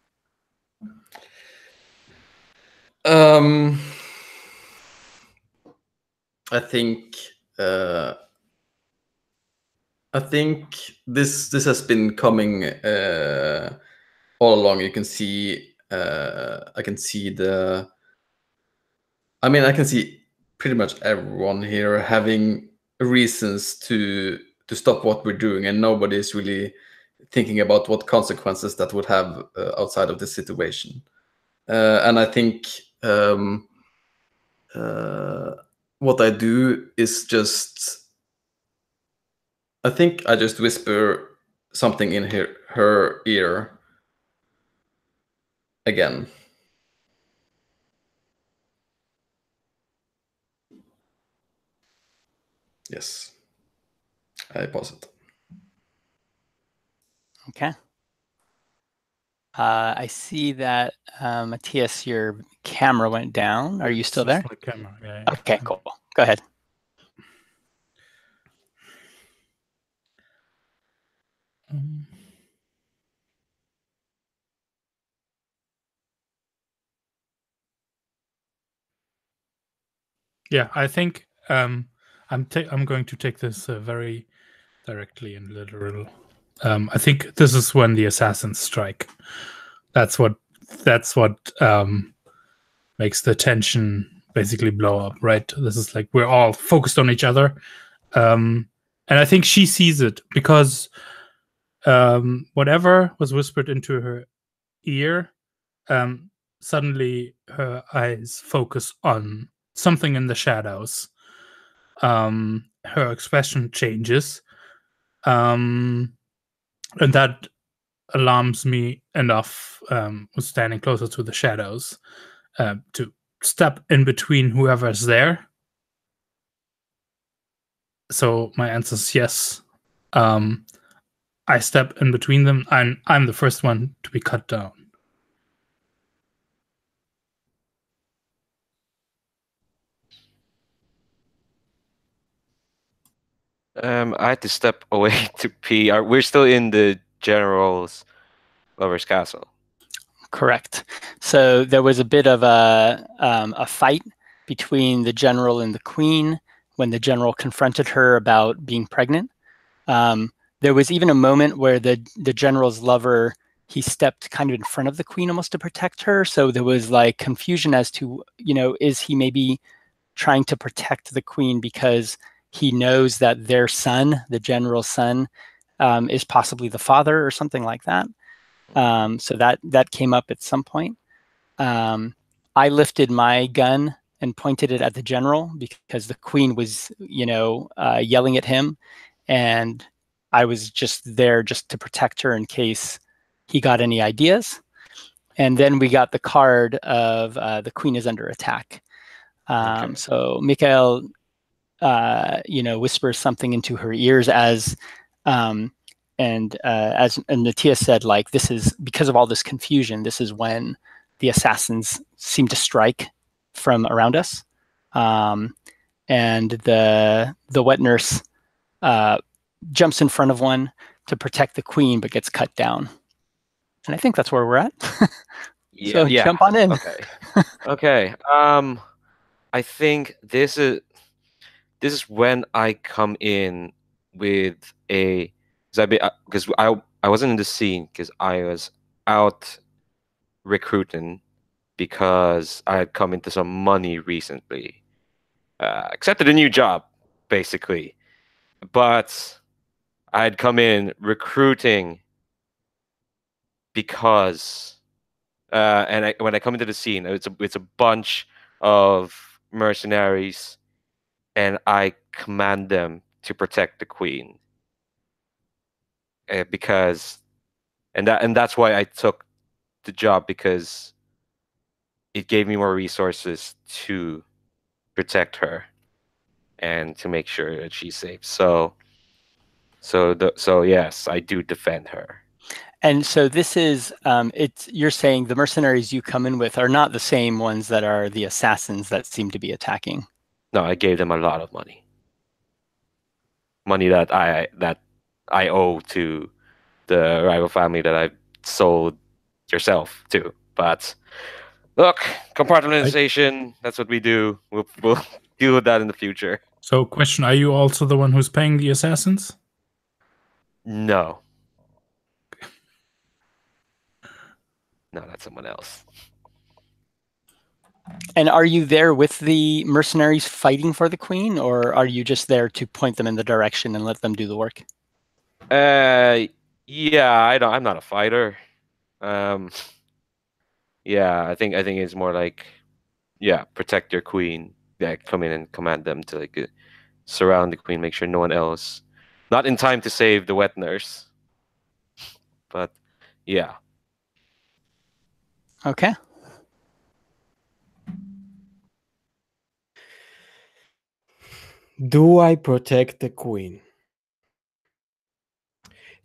I think this has been coming all along. You can see I can see the I mean, I can see pretty much everyone here having reasons to stop what we're doing, and nobody is really thinking about what consequences that would have outside of the situation. And I think what I do is just, I think I just whisper something in her ear again. Yes, I pause it. Okay. I see that, Matthias, your camera went down. Are you still there? My camera. Yeah. Okay, cool. Go ahead. Yeah, I think I'm going to take this very directly and literal. I think this is when the assassins strike. That's what makes the tension basically blow up, right? This is like we're all focused on each other, and I think she sees it because whatever was whispered into her ear, suddenly her eyes focus on something in the shadows. Her expression changes, and that alarms me enough, standing closer to the shadows, to step in between whoever's there. So my answer is yes. I step in between them, and I'm the first one to be cut down. I had to step away to pee. We're still in the general's lover's castle. Correct. So there was a bit of a fight between the general and the queen when the general confronted her about being pregnant. There was even a moment where the general's lover, he stepped kind of in front of the queen almost to protect her. So there was like confusion as to, is he maybe trying to protect the queen because he knows that their son, the general's son, is possibly the father or something like that. So that came up at some point. I lifted my gun and pointed it at the general because the queen was, yelling at him, and I was just there just to protect her in case he got any ideas. And then we got the card of the queen is under attack. Okay. So Mikhail, whispers something into her ears as Matthias said, like, this is because of all this confusion. This is when the assassins seem to strike from around us, and the wet nurse jumps in front of one to protect the queen, but gets cut down. And I think that's where we're at. So Yeah. jump on in. Okay. Okay. I think this is when I come in with because I wasn't in the scene because I was out recruiting because I had come into some money recently. Accepted a new job, basically. But I had come in recruiting because and when I come into the scene, it's a bunch of mercenaries, and I command them to protect the queen. Because that's why I took the job, because it gave me more resources to protect her and to make sure that she's safe. So yes, I do defend her. And so this is, you're saying the mercenaries you come in with are not the same ones that are the assassins that seem to be attacking. No, I gave them a lot of money. Money that I owe to the rival family that I sold yourself to. But look, compartmentalization, that's what we do. We'll deal with that in the future. So, question: are you also the one who's paying the assassins? No. No, that's someone else. And are you there with the mercenaries fighting for the queen, or are you just there to point them in the direction and let them do the work? Yeah, I'm not a fighter. Yeah, I think it's more like, yeah, protect your queen. Yeah, come in and command them to like surround the queen, make sure no one else. Not in time to save the wet nurse, but yeah. Okay. Do I protect the queen?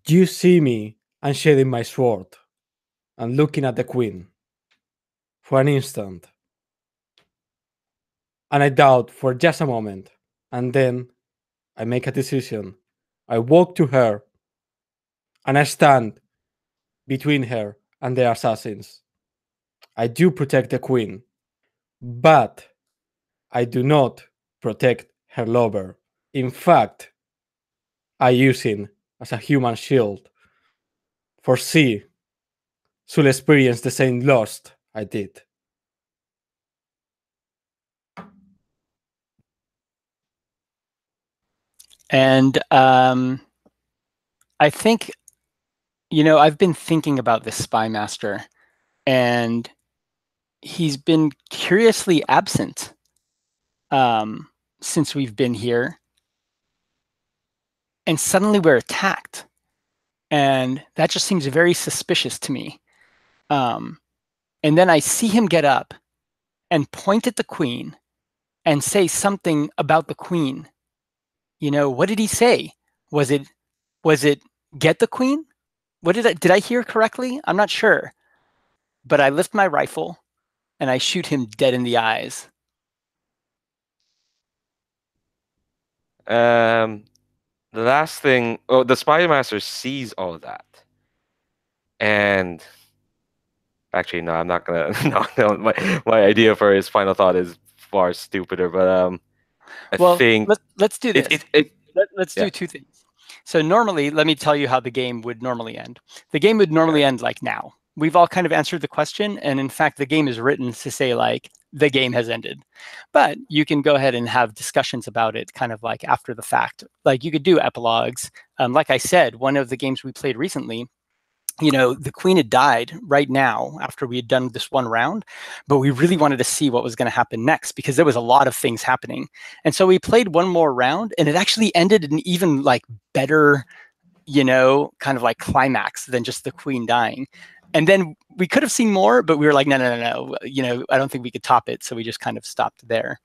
You see me unsheathing my sword and looking at the queen for an instant. And I doubt for just a moment. And then I make a decision. I walk to her and I stand between her and the assassins. I do protect the queen, but I do not protect her lover. In fact, I use him as a human shield. For she should experience the same loss I did. And I think, I've been thinking about this spy master, and he's been curiously absent since we've been here. And suddenly we're attacked. And that just seems very suspicious to me. And then I see him get up and point at the queen and say something about the queen. What did he say? Was it get the queen? What did I hear correctly? I'm not sure. But I lift my rifle and I shoot him dead in the eyes. The last thing, the Spy Master sees all of that, and actually, no, I'm not gonna. No, my idea for his final thought is far stupider. But I think let's do this. Let's do two things. So normally, let me tell you how the game would normally end. The game would normally end like now. We've all kind of answered the question, and in fact, the game is written to say like the game has ended. But you can go ahead and have discussions about it kind of like after the fact. Like you could do epilogues. Like I said, one of the games we played recently, the queen had died right now after we had done this one round, but we really wanted to see what was going to happen next because there was a lot of things happening. And so we played one more round, and it actually ended in even like better, kind of like climax than just the queen dying. And then we could have seen more, but we were like, no. I don't think we could top it. So we just kind of stopped there.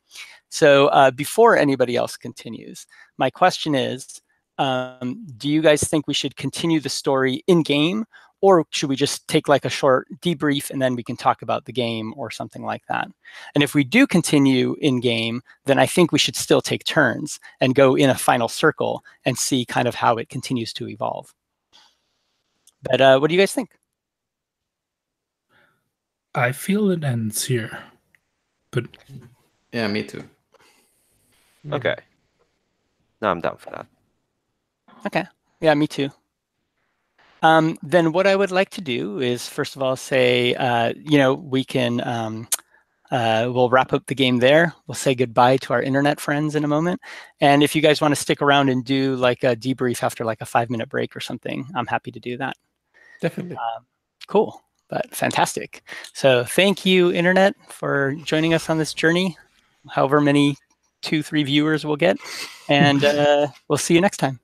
So before anybody else continues, my question is, do you guys think we should continue the story in game, or should we just take like a short debrief and then we can talk about the game or something like that? And if we do continue in game, then I think we should still take turns and go in a final circle and see kind of how it continues to evolve. But what do you guys think? I feel it ends here, but yeah, me too. Okay. No, I'm down for that. Okay. Yeah, me too. Then what I would like to do is, first of all, say, we can, we'll wrap up the game there. We'll say goodbye to our internet friends in a moment. And if you guys want to stick around and do like a debrief after like a 5-minute break or something, I'm happy to do that. Definitely. Cool, but fantastic. So thank you, internet, for joining us on this journey, however many 2-3 viewers we'll get. And we'll see you next time.